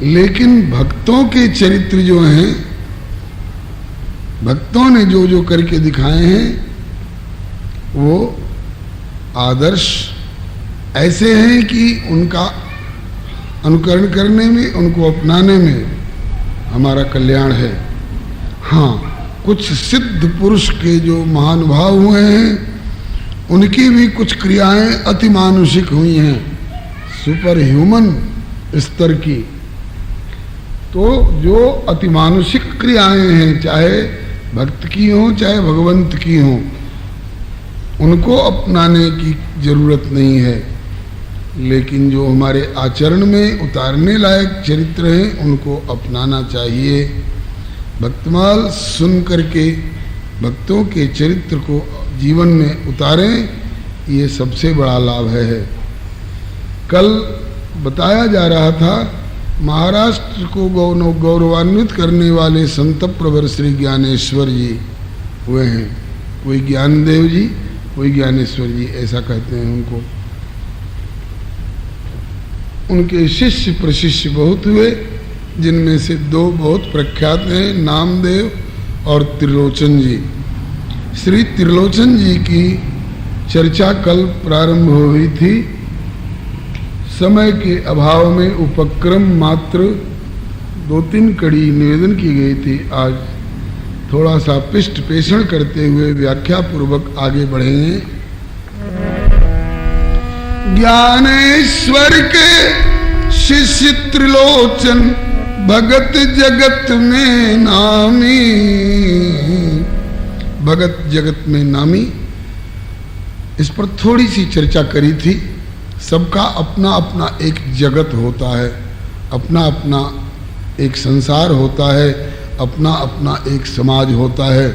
लेकिन भक्तों के चरित्र जो हैं, भक्तों ने जो जो करके दिखाए हैं, वो आदर्श ऐसे हैं कि उनका अनुकरण करने में, उनको अपनाने में हमारा कल्याण है। हाँ, कुछ सिद्ध पुरुष के जो महानुभाव हुए हैं, उनकी भी कुछ क्रियाएं अतिमानुषिक हुई हैं, सुपर ह्यूमन स्तर की। तो जो अतिमानुषिक क्रियाएं हैं, चाहे भक्त की हो चाहे भगवंत की हो, उनको अपनाने की जरूरत नहीं है। लेकिन जो हमारे आचरण में उतारने लायक चरित्र हैं उनको अपनाना चाहिए। भक्तमाल सुन करके भक्तों के चरित्र को जीवन में उतारें, ये सबसे बड़ा लाभ है। कल बताया जा रहा था महाराष्ट्र को गौरवान्वित करने वाले संत प्रवर श्री ज्ञानेश्वर जी हुए हैं। कोई ज्ञानदेव जी, कोई ज्ञानेश्वर जी, ऐसा कहते हैं उनको। उनके शिष्य प्रशिष्य बहुत हुए, जिनमें से दो बहुत प्रख्यात हैं, नामदेव और त्रिलोचन जी। श्री त्रिलोचन जी की चर्चा कल प्रारंभ हुई थी। समय के अभाव में उपक्रम मात्र 2-3 कड़ी निवेदन की गई थी। आज थोड़ा सा पृष्ठ पेषण करते हुए व्याख्या पूर्वक आगे बढ़ेंगे। ज्ञानेश्वर के शिष्य त्रिलोचन भगत जगत में नामी, भगत जगत में नामी, इस पर थोड़ी सी चर्चा करी थी। सबका अपना अपना एक जगत होता है, अपना अपना एक संसार होता है, अपना अपना एक समाज होता है।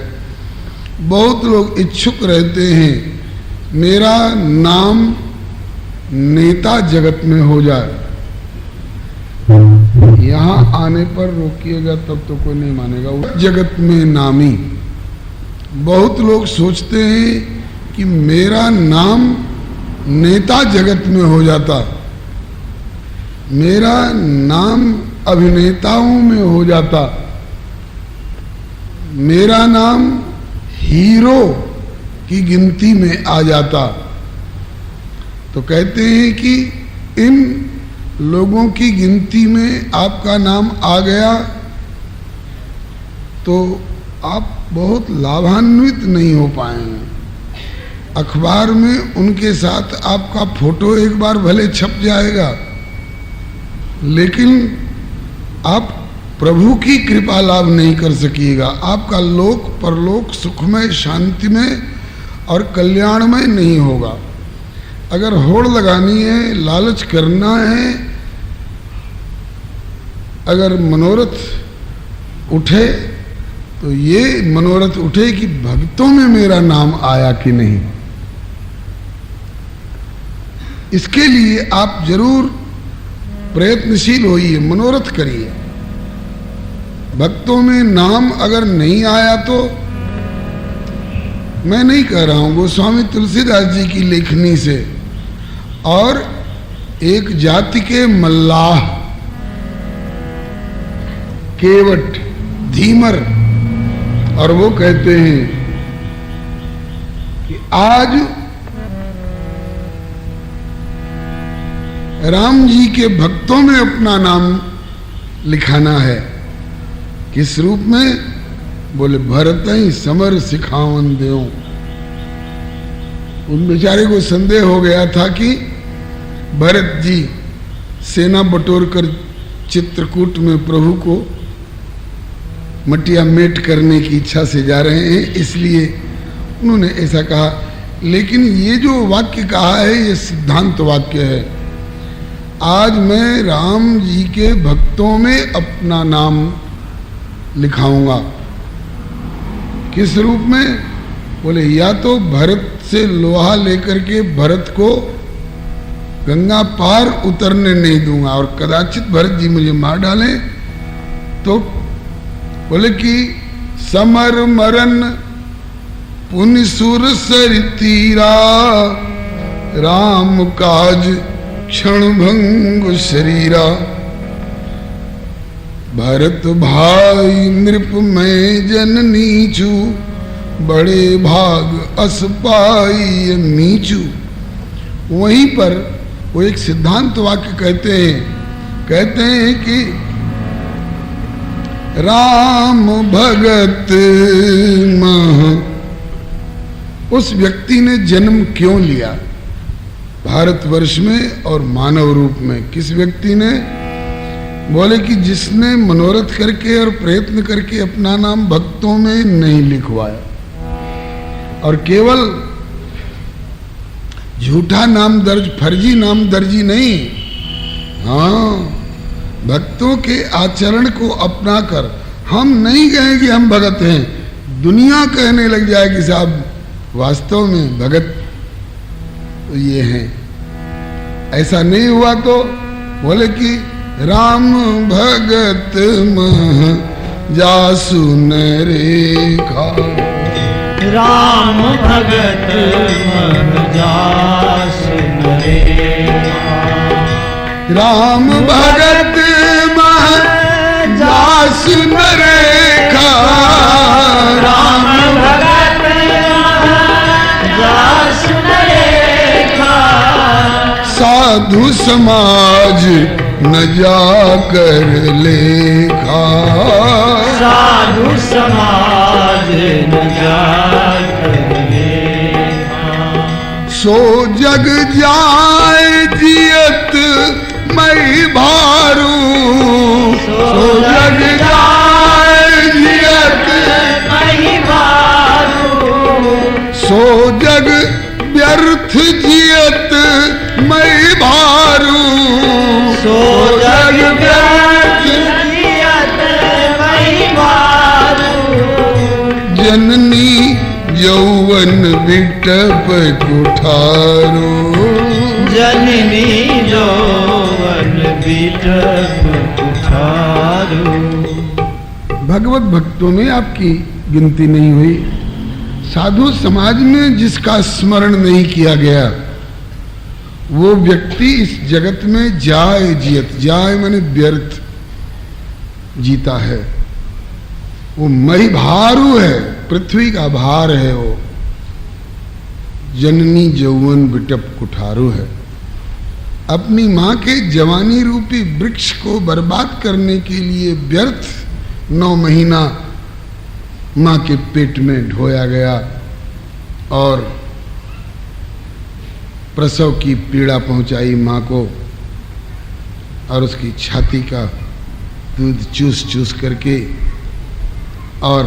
बहुत लोग इच्छुक रहते हैं मेरा नाम नेता जगत में हो जाए। यहाँ आने पर रोकिएगा तब तो कोई नहीं मानेगा। जगत में नामी, बहुत लोग सोचते हैं कि मेरा नाम नेता जगत में हो जाता, मेरा नाम अभिनेताओं में हो जाता, मेरा नाम हीरो की गिनती में आ जाता। तो कहते हैं कि इन लोगों की गिनती में आपका नाम आ गया तो आप बहुत लाभान्वित नहीं हो पाएंगे। अखबार में उनके साथ आपका फोटो एक बार भले छप जाएगा, लेकिन आप प्रभु की कृपा लाभ नहीं कर सकिएगा। आपका लोक परलोक सुखमय, शांतिमय और कल्याणमय नहीं होगा। अगर होड़ लगानी है, लालच करना है, अगर मनोरथ उठे तो ये मनोरथ उठे कि भक्तों में मेरा नाम आया कि नहीं। इसके लिए आप जरूर प्रयत्नशील होइए, मनोरथ करिए। भक्तों में नाम अगर नहीं आया तो मैं नहीं कह रहा हूं, गोस्वामी तुलसीदास जी की लेखनी से, और एक जाति के मल्लाह केवट धीमर, और वो कहते हैं कि आज राम जी के भक्तों में अपना नाम लिखाना है। किस रूप में? बोले भरत ही समर सिखावन देओ। उन बेचारे को संदेह हो गया था कि भरत जी सेना बटोर कर चित्रकूट में प्रभु को मटिया मेट करने की इच्छा से जा रहे हैं, इसलिए उन्होंने ऐसा कहा। लेकिन ये जो वाक्य कहा है ये सिद्धांत वाक्य है। आज मैं राम जी के भक्तों में अपना नाम लिखाऊंगा। किस रूप में? बोले या तो भरत से लोहा लेकर के भरत को गंगा पार उतरने नहीं दूंगा, और कदाचित भरत जी मुझे मार डालें तो बोले कि समर मरन पुण्य सुर सर तीरा, राम काज क्षण भंग शरीरा। भरत भाई नृप में जन नीचू, बड़े भाग अस पाई नीचू। वहीं पर वो एक सिद्धांत वाक्य कहते हैं कि राम भगत मह, उस व्यक्ति ने जन्म क्यों लिया भारतवर्ष में और मानव रूप में? किस व्यक्ति ने? बोले कि जिसने मनोरथ करके और प्रयत्न करके अपना नाम भक्तों में नहीं लिखवाया, और केवल झूठा नाम दर्ज, फर्जी नाम दर्जी नहीं। हाँ, भक्तों के आचरण को अपनाकर हम नहीं कहें कि हम भगत हैं, दुनिया कहने लग जाए कि साहब वास्तव में भगत तो ये हैं। ऐसा नहीं हुआ तो बोले कि राम भगत मह जासु नरेखा, राम भगत मह जासु नरेखा, राम भगत मह जासु नरेखा, राम भगत मह जासु नरेखा, साधु समाज न जाकर लेखा, साधु समाज न जाकर लेखा, सो जग जाए जियत मैं भारू, सो जग जाए जियत मैं भारू, सो जग व्यर्थ जियत मैं भारू, सो जग व्यर्थ जियत मैं भारू, जननी यौवन बिटप कुठारो, जननी यौवन बिटप कुठारो। भगवत भक्तों में आपकी गिनती नहीं हुई, साधु समाज में जिसका स्मरण नहीं किया गया वो व्यक्ति इस जगत में जाए जियत, जाए माने व्यर्थ जीता है। वो मही भारू है, पृथ्वी का भार है वो। जननी यौवन बिटप कुठारू है, अपनी मां के जवानी रूपी वृक्ष को बर्बाद करने के लिए व्यर्थ 9 महीना मां के पेट में ढोया गया और प्रसव की पीड़ा पहुंचाई मां को, और उसकी छाती का दूध चूस चूस करके और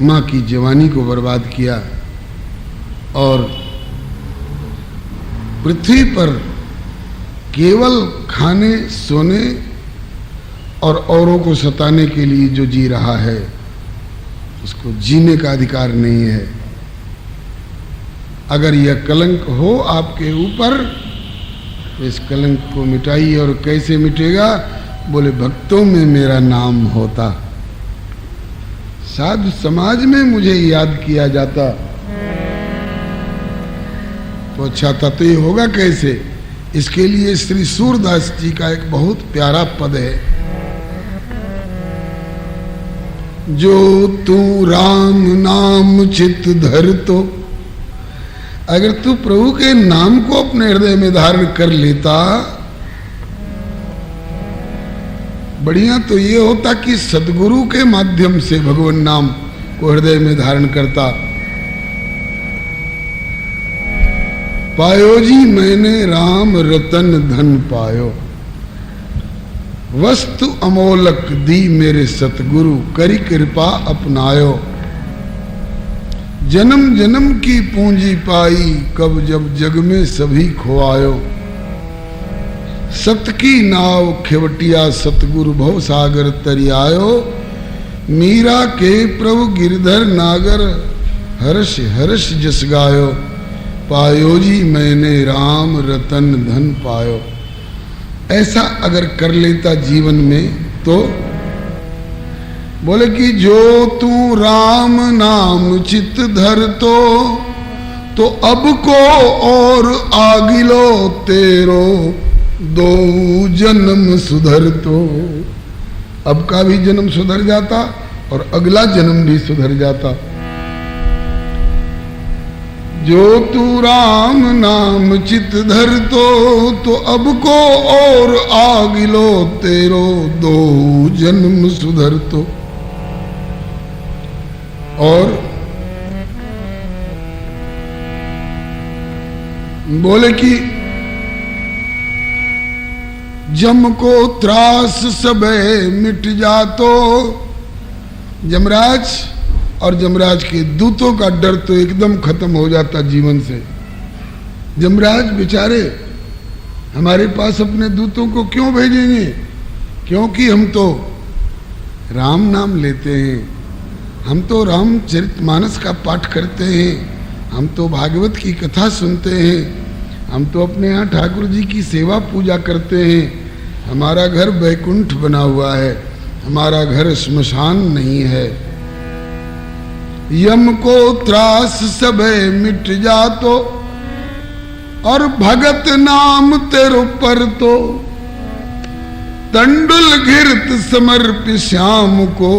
मां की जवानी को बर्बाद किया, और पृथ्वी पर केवल खाने सोने और औरों को सताने के लिए जो जी रहा है उसको जीने का अधिकार नहीं है। अगर यह कलंक हो आपके ऊपर तो इस कलंक को मिटाइए। और कैसे मिटेगा? बोले भक्तों में मेरा नाम होता, साधु समाज में मुझे याद किया जाता तो अच्छा था। तो ये होगा कैसे? इसके लिए श्री सूरदास जी का एक बहुत प्यारा पद है, जो तू राम नाम चित धर तो, अगर तू प्रभु के नाम को अपने हृदय में धारण कर लेता, बढ़िया तो ये होता कि सदगुरु के माध्यम से भगवान नाम को हृदय में धारण करता। पायो जी मैंने राम रतन धन पायो, वस्तु अमोलक दी मेरे सतगुरु, करी कृपा अपनायो। जन्म जन्म की पूंजी पाई, कब जब जग में सभी खोआयो। सत की नाव खेवटिया सतगुरु भव सागर तरियायो। मीरा के प्रभु गिरधर नागर, हर्ष हर्ष जस गायो। पायो जी मैंने राम रतन धन पायो। ऐसा अगर कर लेता जीवन में तो बोले कि जो तू राम नाम चित धर तो अब को और आगिलो तेरो, दो जन्म सुधर तो। अब का भी जन्म सुधर जाता और अगला जन्म भी सुधर जाता। जो तू राम नाम चित धर तो अब को और आगिलो तेरो, दो जन्म सुधर तो। और बोले कि जम को त्रास सबे मिट जातो। जमराज और जमराज के दूतों का डर तो एकदम खत्म हो जाता जीवन से। यमराज बेचारे हमारे पास अपने दूतों को क्यों भेजेंगे? क्योंकि हम तो राम नाम लेते हैं, हम तो रामचरितमानस का पाठ करते हैं, हम तो भागवत की कथा सुनते हैं, हम तो अपने यहाँ ठाकुर जी की सेवा पूजा करते हैं। हमारा घर वैकुंठ बना हुआ है, हमारा घर श्मशान नहीं है। यम को त्रास सबे मिट जातो और भगत नाम तेरो पर तो तंडुल घिरत समर्प श्याम को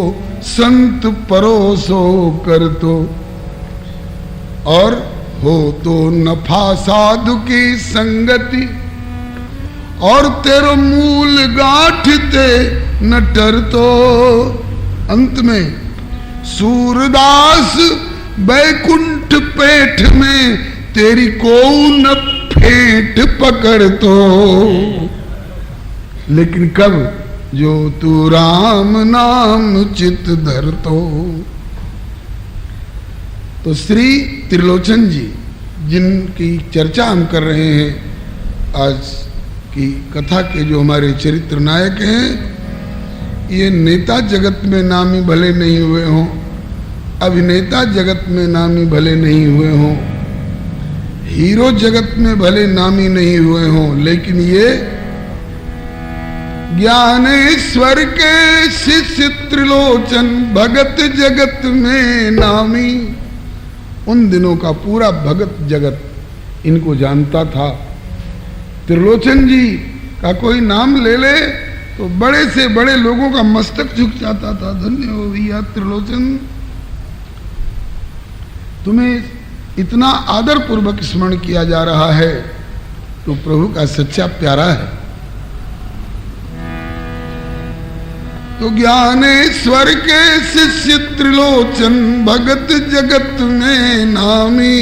संत परोसो कर तो। और हो तो नफा साधु की संगति और तेरो मूल गांठते न टरतो। अंत में सूरदास बैकुंठ पेठ में तेरी को न फेंट पकड़ तो। लेकिन कब? जो तू राम नाम चित धर तो श्री त्रिलोचन जी जिनकी चर्चा हम कर रहे हैं, आज की कथा के जो हमारे चरित्र नायक हैं, ये नेता जगत में नामी भले नहीं हुए हों, अभिनेता जगत में नामी भले नहीं हुए हों, हीरो जगत में भले नामी नहीं हुए हों, लेकिन ये ज्ञानेश्वर के शिष्य त्रिलोचन भगत जगत में नामी। उन दिनों का पूरा भगत जगत इनको जानता था। त्रिलोचन जी का कोई नाम ले ले तो बड़े से बड़े लोगों का मस्तक झुक जाता था। धन्य हो भैया त्रिलोचन, तुम्हें इतना आदर पूर्वक स्मरण किया जा रहा है तो प्रभु का सच्चा प्यारा है। तो ज्ञानेश्वर के शिष्य त्रिलोचन भगत जगत में नामी।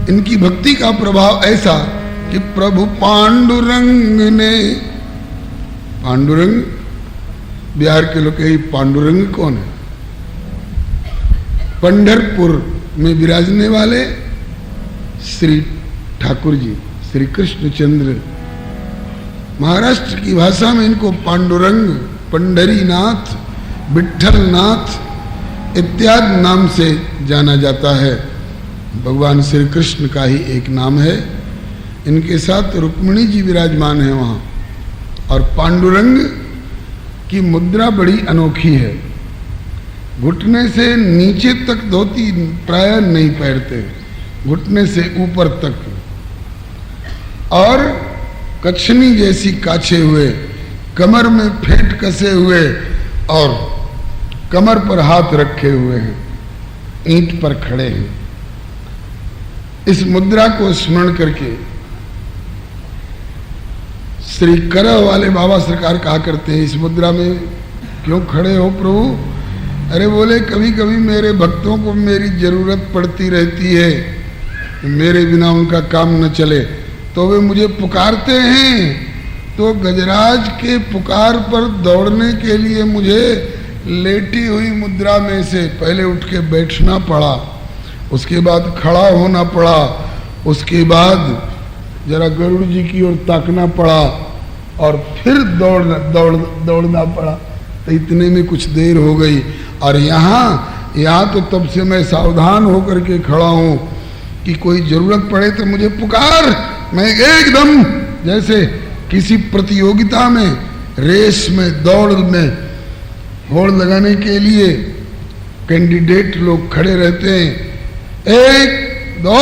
इनकी भक्ति का प्रभाव ऐसा कि प्रभु पांडुरंग ने, पांडुरंग बिहार के लोग कहे पांडुरंग कौन है? पंढरपुर में विराजने वाले श्री ठाकुर जी, श्री कृष्णचंद्र। महाराष्ट्र की भाषा में इनको पांडुरंग, पंढरीनाथ, विठलनाथ इत्यादि नाम से जाना जाता है। भगवान श्री कृष्ण का ही एक नाम है। इनके साथ रुक्मिणी जी विराजमान है वहाँ। और पांडुरंग की मुद्रा बड़ी अनोखी है। घुटने से नीचे तक धोती प्राय नहीं पहनते, घुटने से ऊपर तक, और कछनी जैसी काछे हुए, कमर में फेंट कसे हुए और कमर पर हाथ रखे हुए हैं, ईंट पर खड़े हैं। इस मुद्रा को स्मरण करके श्री करह वाले बाबा सरकार कहा करते हैं, इस मुद्रा में क्यों खड़े हो प्रभु? अरे बोले कभी कभी मेरे भक्तों को मेरी जरूरत पड़ती रहती है, मेरे बिना उनका काम न चले तो वे मुझे पुकारते हैं। तो गजराज के पुकार पर दौड़ने के लिए मुझे लेटी हुई मुद्रा में से पहले उठ के बैठना पड़ा, उसके बाद खड़ा होना पड़ा, उसके बाद जरा गरुड़ जी की ओर ताकना पड़ा और फिर दौड़ना पड़ा। तो इतने में कुछ देर हो गई। और यहाँ तो तब से मैं सावधान होकर के खड़ा हूँ कि कोई जरूरत पड़े तो मुझे पुकार। मैं एकदम जैसे किसी प्रतियोगिता में, रेस में, दौड़ में होड़ लगाने के लिए कैंडिडेट लोग खड़े रहते हैं। 1 2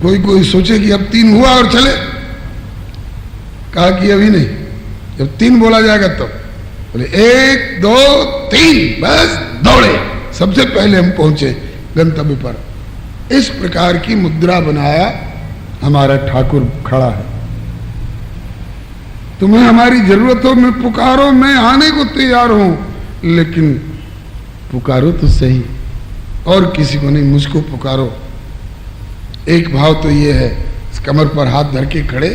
कोई सोचे कि अब 3 हुआ और चले, कहा कि अभी नहीं, जब 3 बोला जाएगा तब बोले 1 2 3 बस दौड़े, सबसे पहले हम पहुंचे गंतव्य पर। इस प्रकार की मुद्रा बनाया हमारा ठाकुर खड़ा है। तुम्हें हमारी जरूरत हो, मैं पुकारो, मैं आने को तैयार हूं, लेकिन पुकारो तो सही, और किसी को नहीं, मुझको पुकारो। एक भाव तो ये है, कमर पर हाथ धर के खड़े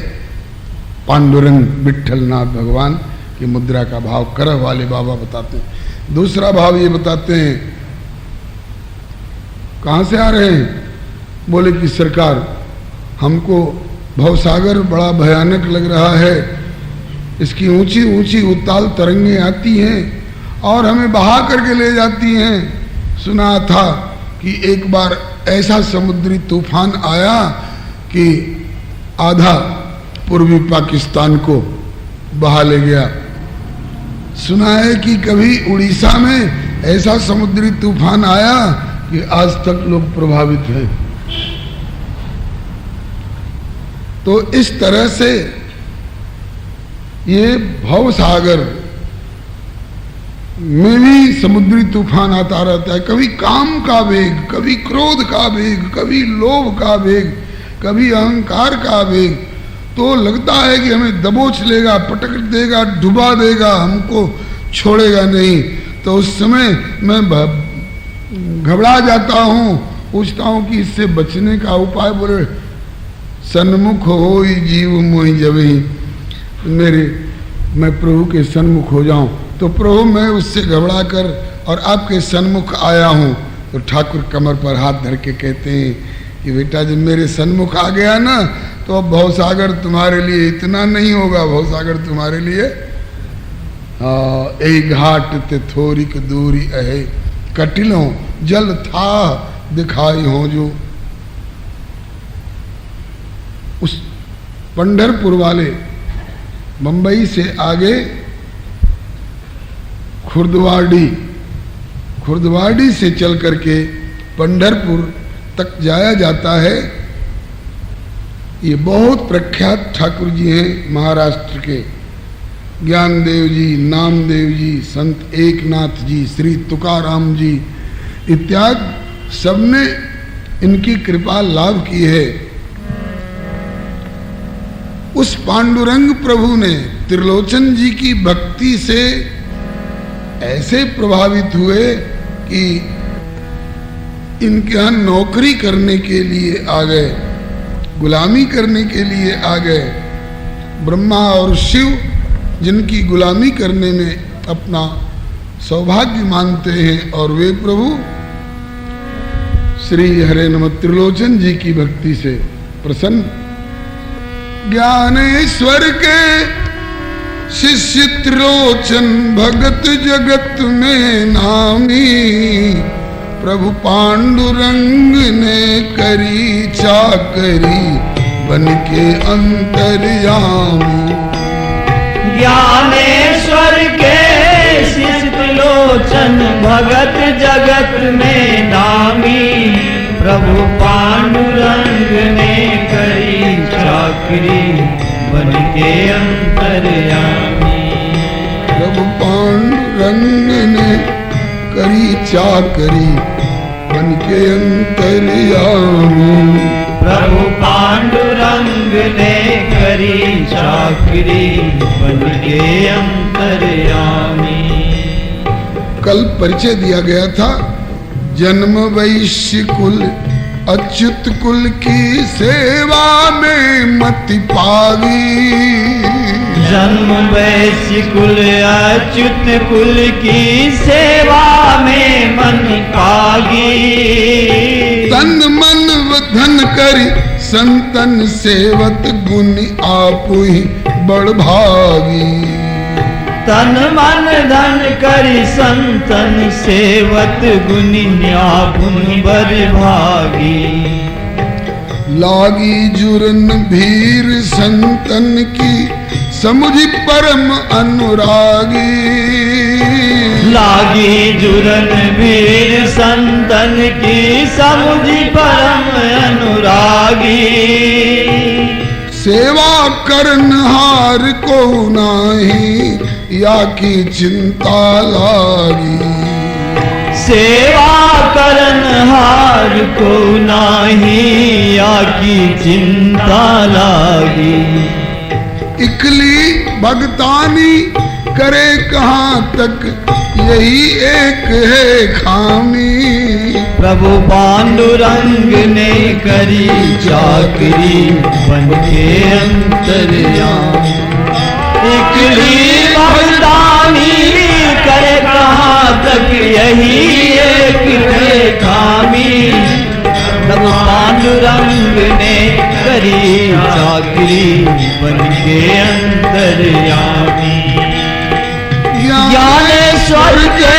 पांडुरंग विठलनाथ भगवान की मुद्रा का भाव करह वाले बाबा बताते हैं। दूसरा भाव ये बताते हैं कहाँ से आ रहे हैं? बोले कि सरकार, हमको भवसागर बड़ा भयानक लग रहा है, इसकी ऊंची ऊंची उत्ताल तरंगें आती हैं और हमें बहा करके ले जाती हैं। सुना था कि एक बार ऐसा समुद्री तूफान आया कि आधा पूर्वी पाकिस्तान को बहा ले गया। सुना है कि कभी उड़ीसा में ऐसा समुद्री तूफान आया कि आज तक लोग प्रभावित हैं। तो इस तरह से ये भवसागर में भी समुद्री तूफान आता रहता है। कभी काम का वेग, कभी क्रोध का वेग, कभी लोभ का वेग, कभी अहंकार का वेग। तो लगता है कि हमें दबोच लेगा, पटक देगा, डुबा देगा, हमको छोड़ेगा नहीं। तो उस समय मैं घबरा जाता हूँ, पूछता हूँ कि इससे बचने का उपाय। बोले सन्मुख हो जीव मोहि जबहि, मैं प्रभु के सन्मुख हो जाऊं। तो प्रभु मैं उससे घबरा कर और आपके सन्मुख आया हूं। तो ठाकुर कमर पर हाथ धर के कहते हैं कि बेटा जब मेरे सन्मुख आ गया ना, तो अब भवसागर तुम्हारे लिए इतना नहीं होगा। भवसागर तुम्हारे लिए ए घाट ते थोरिक दूरी अहे, कटिलों जल था दिखाई हो जो। उस पंढरपुर वाले मुंबई से आगे खुर्दवाड़ी से चल करके पंढरपुर तक जाया जाता है। ये बहुत प्रख्यात ठाकुर जी हैं महाराष्ट्र के। ज्ञानदेव जी, नामदेव जी, संत एकनाथ जी, श्री तुकाराम जी इत्यादि सबने इनकी कृपा लाभ की है। उस पांडुरंग प्रभु ने त्रिलोचन जी की भक्ति से ऐसे प्रभावित हुए कि इनके यहाँ नौकरी करने के लिए आ गए, गुलामी करने के लिए आ गए। ब्रह्मा और शिव जिनकी गुलामी करने में अपना सौभाग्य मानते हैं, और वे प्रभु श्री हरे नमः त्रिलोचन जी की भक्ति से प्रसन्न। ज्ञानेश्वर के शिष्य त्रिलोचन भगत जगत में नामी, प्रभु पांडुरंग ने करी चाकरी बन के अंतर्यामी। ज्ञानेश्वर के शिष्य त्रिलोचन भगत जगत में नामी, प्रभु पांडुरंग ने करी चाकरी बन के अंतर्यामी। प्रभु पांडुरंग ने करी चाकरी बन के अंतर्यामी। प्रभु पांडुरंग ने करी चाकरी बन के अंतर्यामी। कल परिचय दिया गया था, जन्म वैश्य कुल अच्युत कुल की सेवा में मति पावी। जन्म वैश्य कुल अच्युत कुल की सेवा में मन पागी। तन मन धन करी संतन सेवत गुण आपु ही बड़ भागी। तन मन धन करी संतन सेवत गुनिया गुन बर भागी। लागी जुरन भीर संतन की समुझी परम अनुरागी। लागी जुरन भीर संतन की समुझी परम अनुरागी। सेवा करन हार को नाही या की चिंता लागी। सेवा करन हार को नाही या की चिंता लागी। इकली भगतानी करे कहाँ तक यही एक है खामी। प्रभु पांडुरंग ने करी चाकरी बन के अंतर्यामी। इकली भगतानी करे कहाँ तक यही एक है खामी। प्रभु पांडुरंग ने करी चाकरी बन के अंतर्यामी। ज्ञानेश्वर के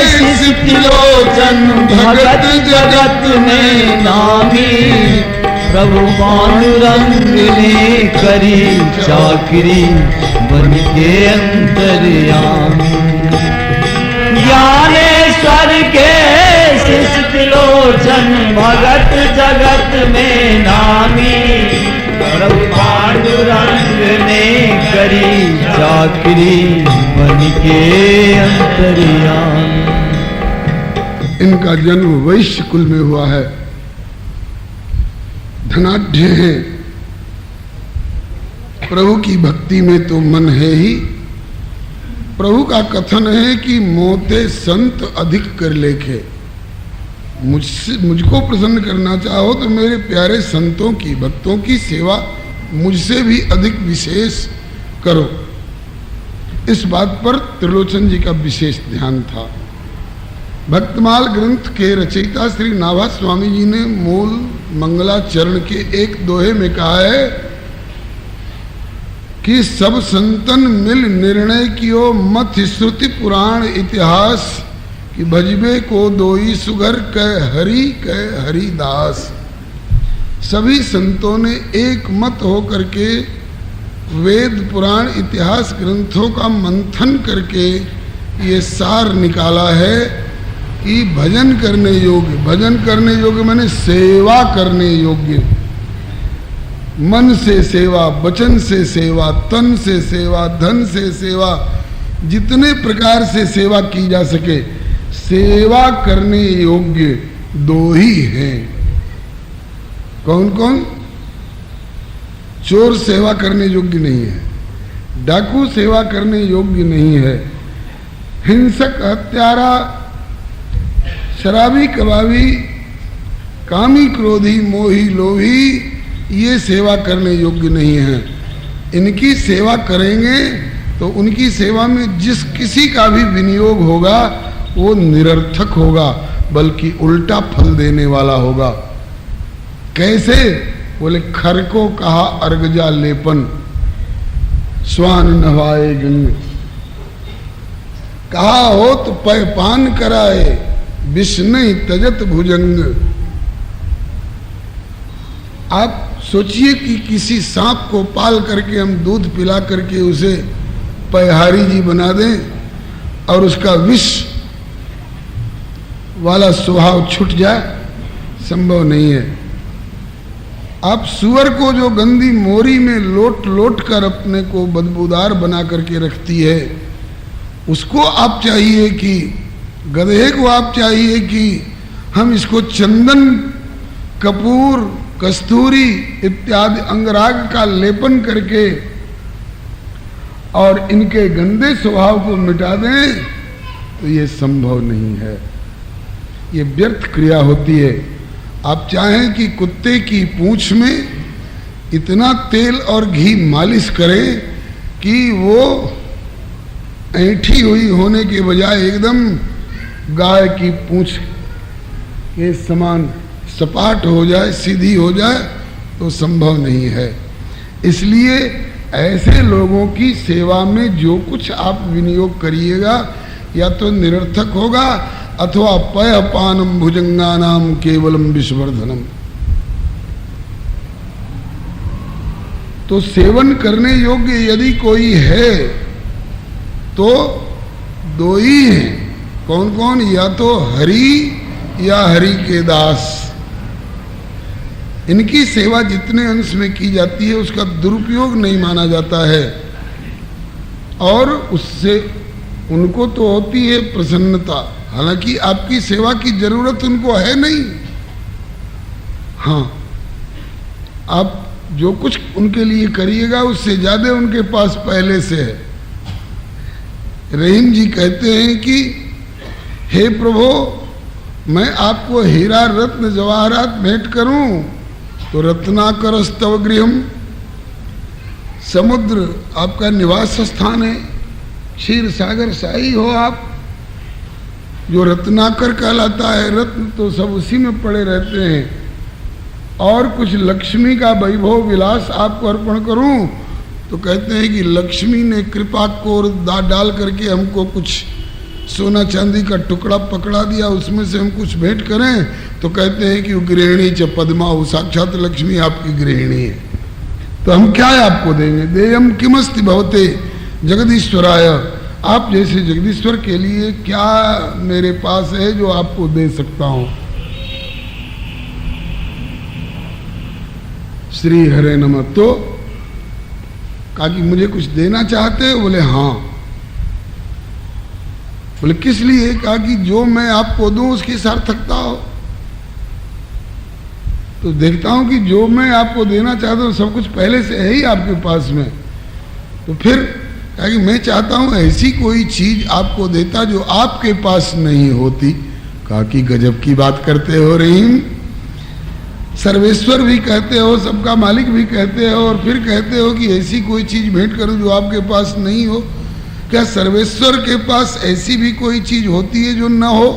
शिष्य त्रिलोचन भगत जगत में नामी। प्रभु पांडुरंग ने करी चाकरी बन के अंतर्यामी। ज्ञानेश्वर के शिष्य त्रिलोचन भगत जगत में नामी। प्रभु पांडुरंग ने करी चाकरी बन के अंतर्यामी। इनका जन्म वैश्य कुल में हुआ है, धनाढ्य है, प्रभु की भक्ति में तो मन है ही। प्रभु का कथन है कि मोते संत अधिक कर लेखे। मुझको प्रसन्न करना चाहो तो मेरे प्यारे संतों की, भक्तों की सेवा मुझसे भी अधिक विशेष करो। इस बात पर त्रिलोचन जी का विशेष ध्यान था। भक्तमाल ग्रंथ के रचयिता श्री नाभा स्वामी जी ने मूल मंगलाचरण के एक दोहे में कहा है कि सब संतन मिल निर्णय कियो मत श्रुति पुराण इतिहास कि भजबे को दोई सुगर कह हरिदास। सभी संतों ने एक मत होकर के वेद पुराण इतिहास ग्रंथों का मंथन करके ये सार निकाला है कि भजन करने योग्य माने सेवा करने योग्य। मन से सेवा, वचन से सेवा, तन से सेवा, धन से सेवा, जितने प्रकार से सेवा की जा सके, सेवा करने योग्य दो ही हैं। कौन कौन? चोर सेवा करने योग्य नहीं है, डाकू सेवा करने योग्य नहीं है, हिंसक, हत्यारा, शराबी, कबाबी, कामी, क्रोधी, मोही, लोभी ये सेवा करने योग्य नहीं है। इनकी सेवा करेंगे तो उनकी सेवा में जिस किसी का भी विनियोग होगा वो निरर्थक होगा, बल्कि उल्टा फल देने वाला होगा। कैसे? बोले खर को कहा अर्गजा लेपन, स्वान नवाए गंग, कहा हो तो पय पान कराए, विष नहीं तजत भुजंग। आप सोचिए कि किसी सांप को पाल करके हम दूध पिला करके उसे पयहारी जी बना दें और उसका विष वाला स्वभाव छूट जाए, संभव नहीं है। आप सुअर को जो गंदी मोरी में लोट लोट कर अपने को बदबूदार बना करके रखती है, उसको आप चाहिए कि, गधे को आप चाहिए कि हम इसको चंदन, कपूर, कस्तूरी इत्यादि अंगराग का लेपन करके और इनके गंदे स्वभाव को मिटा दें, तो ये संभव नहीं है, ये व्यर्थ क्रिया होती है। आप चाहें कि कुत्ते की पूंछ में इतना तेल और घी मालिश करें कि वो ऐंठी हुई होने के बजाय एकदम गाय की पूंछ के समान सपाट हो जाए, सीधी हो जाए, तो संभव नहीं है। इसलिए ऐसे लोगों की सेवा में जो कुछ आप विनियोग करिएगा या तो निरर्थक होगा अथवा पय पानम भुजंगानाम केवलम विश्वर्धनम। तो सेवन करने योग्य यदि कोई है तो दो ही हैं। कौन कौन? या तो हरि या हरि के दास। इनकी सेवा जितने अंश में की जाती है उसका दुरुपयोग नहीं माना जाता है और उससे उनको तो होती है प्रसन्नता। हालांकि आपकी सेवा की जरूरत उनको है नहीं। हाँ, आप जो कुछ उनके लिए करिएगा उससे ज्यादा उनके पास पहले से है। रहीम जी कहते हैं कि हे प्रभु, मैं आपको हीरा रत्न जवाहरात भेंट करूं तो रत्नाकर स्तव गृहम, समुद्र आपका निवास स्थान है, क्षीर सागर शाही हो आप, जो रत्नाकर कहलाता है। रत्न तो सब उसी में पड़े रहते हैं, और कुछ लक्ष्मी का वैभव विलास आपको अर्पण करूं, तो कहते हैं कि लक्ष्मी ने कृपा कोर डाल करके हमको कुछ सोना चांदी का टुकड़ा पकड़ा दिया, उसमें से हम कुछ भेंट करें, तो कहते हैं कि गृहिणी च पद्मा, वो साक्षात लक्ष्मी आपकी गृहिणी है, तो हम क्या आपको देंगे। देयम किमस्ति भवते जगदीश्वराय, आप जैसे जगदीश्वर के लिए क्या मेरे पास है जो आपको दे सकता हूं। श्री हरे नमः। तो कहा कि मुझे कुछ देना चाहते हो? बोले हाँ। बोले किस लिए? कहा कि जो मैं आपको दूं उसकी सार्थकता हो। तो देखता हूं कि जो मैं आपको देना चाहता हूं सब कुछ पहले से है ही आपके पास में, तो फिर कहा कि मैं चाहता हूं ऐसी कोई चीज आपको देता जो आपके पास नहीं होती। कहा कि गजब की बात करते हो रहीम, सर्वेश्वर भी कहते हो, सबका मालिक भी कहते हो, और फिर कहते हो कि ऐसी कोई चीज भेंट करूं जो आपके पास नहीं हो। क्या सर्वेश्वर के पास ऐसी भी कोई चीज होती है जो न हो?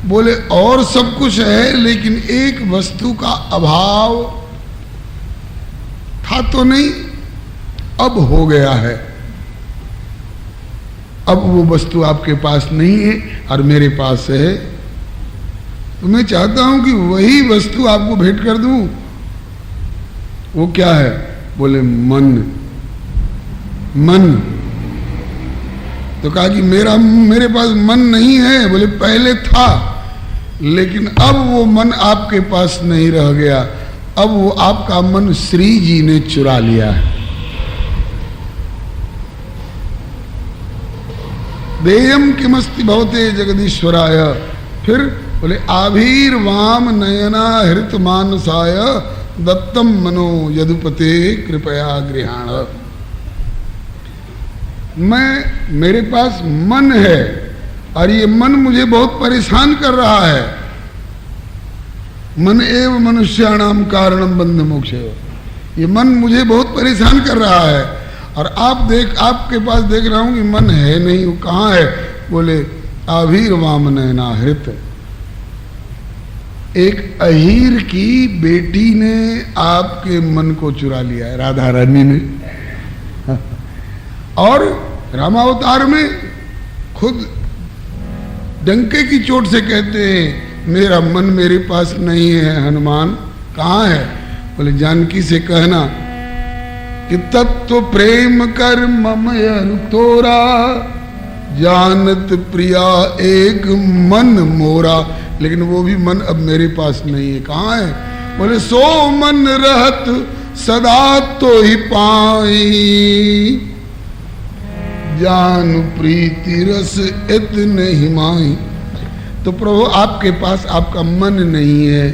बोले और सब कुछ है, लेकिन एक वस्तु का अभाव था तो नहीं, अब हो गया है। अब वो वस्तु आपके पास नहीं है और मेरे पास है, तो मैं चाहता हूं कि वही वस्तु आपको भेंट कर दूं। वो क्या है? बोले मन। मन। तो कहा कि मेरे पास मन नहीं है। बोले पहले था, लेकिन अब वो मन आपके पास नहीं रह गया, अब वो आपका मन श्री जी ने चुरा लिया है। देयम किमस्ति भवते जगदीश्वराय। फिर बोले आभीर्वाम नयना हृत मानसाय दत्तम मनो यदुपते कृपया गृहाण। मेरे पास मन है और ये मन मुझे बहुत परेशान कर रहा है। मन एव मनुष्याणाम कारणम बंध मोक्ष। ये मन मुझे बहुत परेशान कर रहा है और आपके पास देख रहा हूं कि मन है नहीं। वो कहाँ है? बोले आभीर वाम नयना हृत। एक अहीर की बेटी ने आपके मन को चुरा लिया है, राधा रानी ने। और रामावतार में खुद डंके की चोट से कहते हैं मेरा मन मेरे पास नहीं है हनुमान। कहाँ है? बोले जानकी से कहना कि तत्व प्रेम कर मम तोरा जानत प्रिया एक मन मोरा। लेकिन वो भी मन अब मेरे पास नहीं है। कहाँ है? बोले सो मन रहत सदा तो ही पाई जान प्रीति रस इतने ही माई। तो प्रभु आपके पास आपका मन नहीं है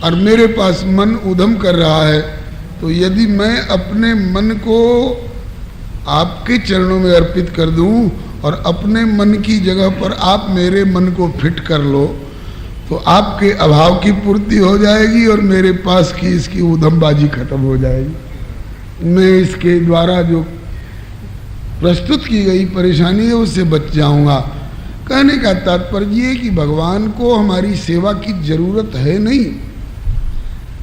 और मेरे पास मन उधम कर रहा है, तो यदि मैं अपने मन को आपके चरणों में अर्पित कर दूं और अपने मन की जगह पर आप मेरे मन को फिट कर लो, तो आपके अभाव की पूर्ति हो जाएगी और मेरे पास की इसकी उधमबाजी खत्म हो जाएगी। मैं इसके द्वारा जो प्रस्तुत की गई परेशानी है उससे बच जाऊंगा। कहने का तात्पर्य ये कि भगवान को हमारी सेवा की जरूरत है नहीं।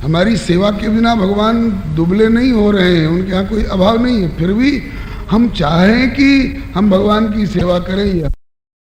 हमारी सेवा के बिना भगवान दुबले नहीं हो रहे हैं, उनके यहाँ कोई अभाव नहीं है। फिर भी हम चाहें कि हम भगवान की सेवा करें या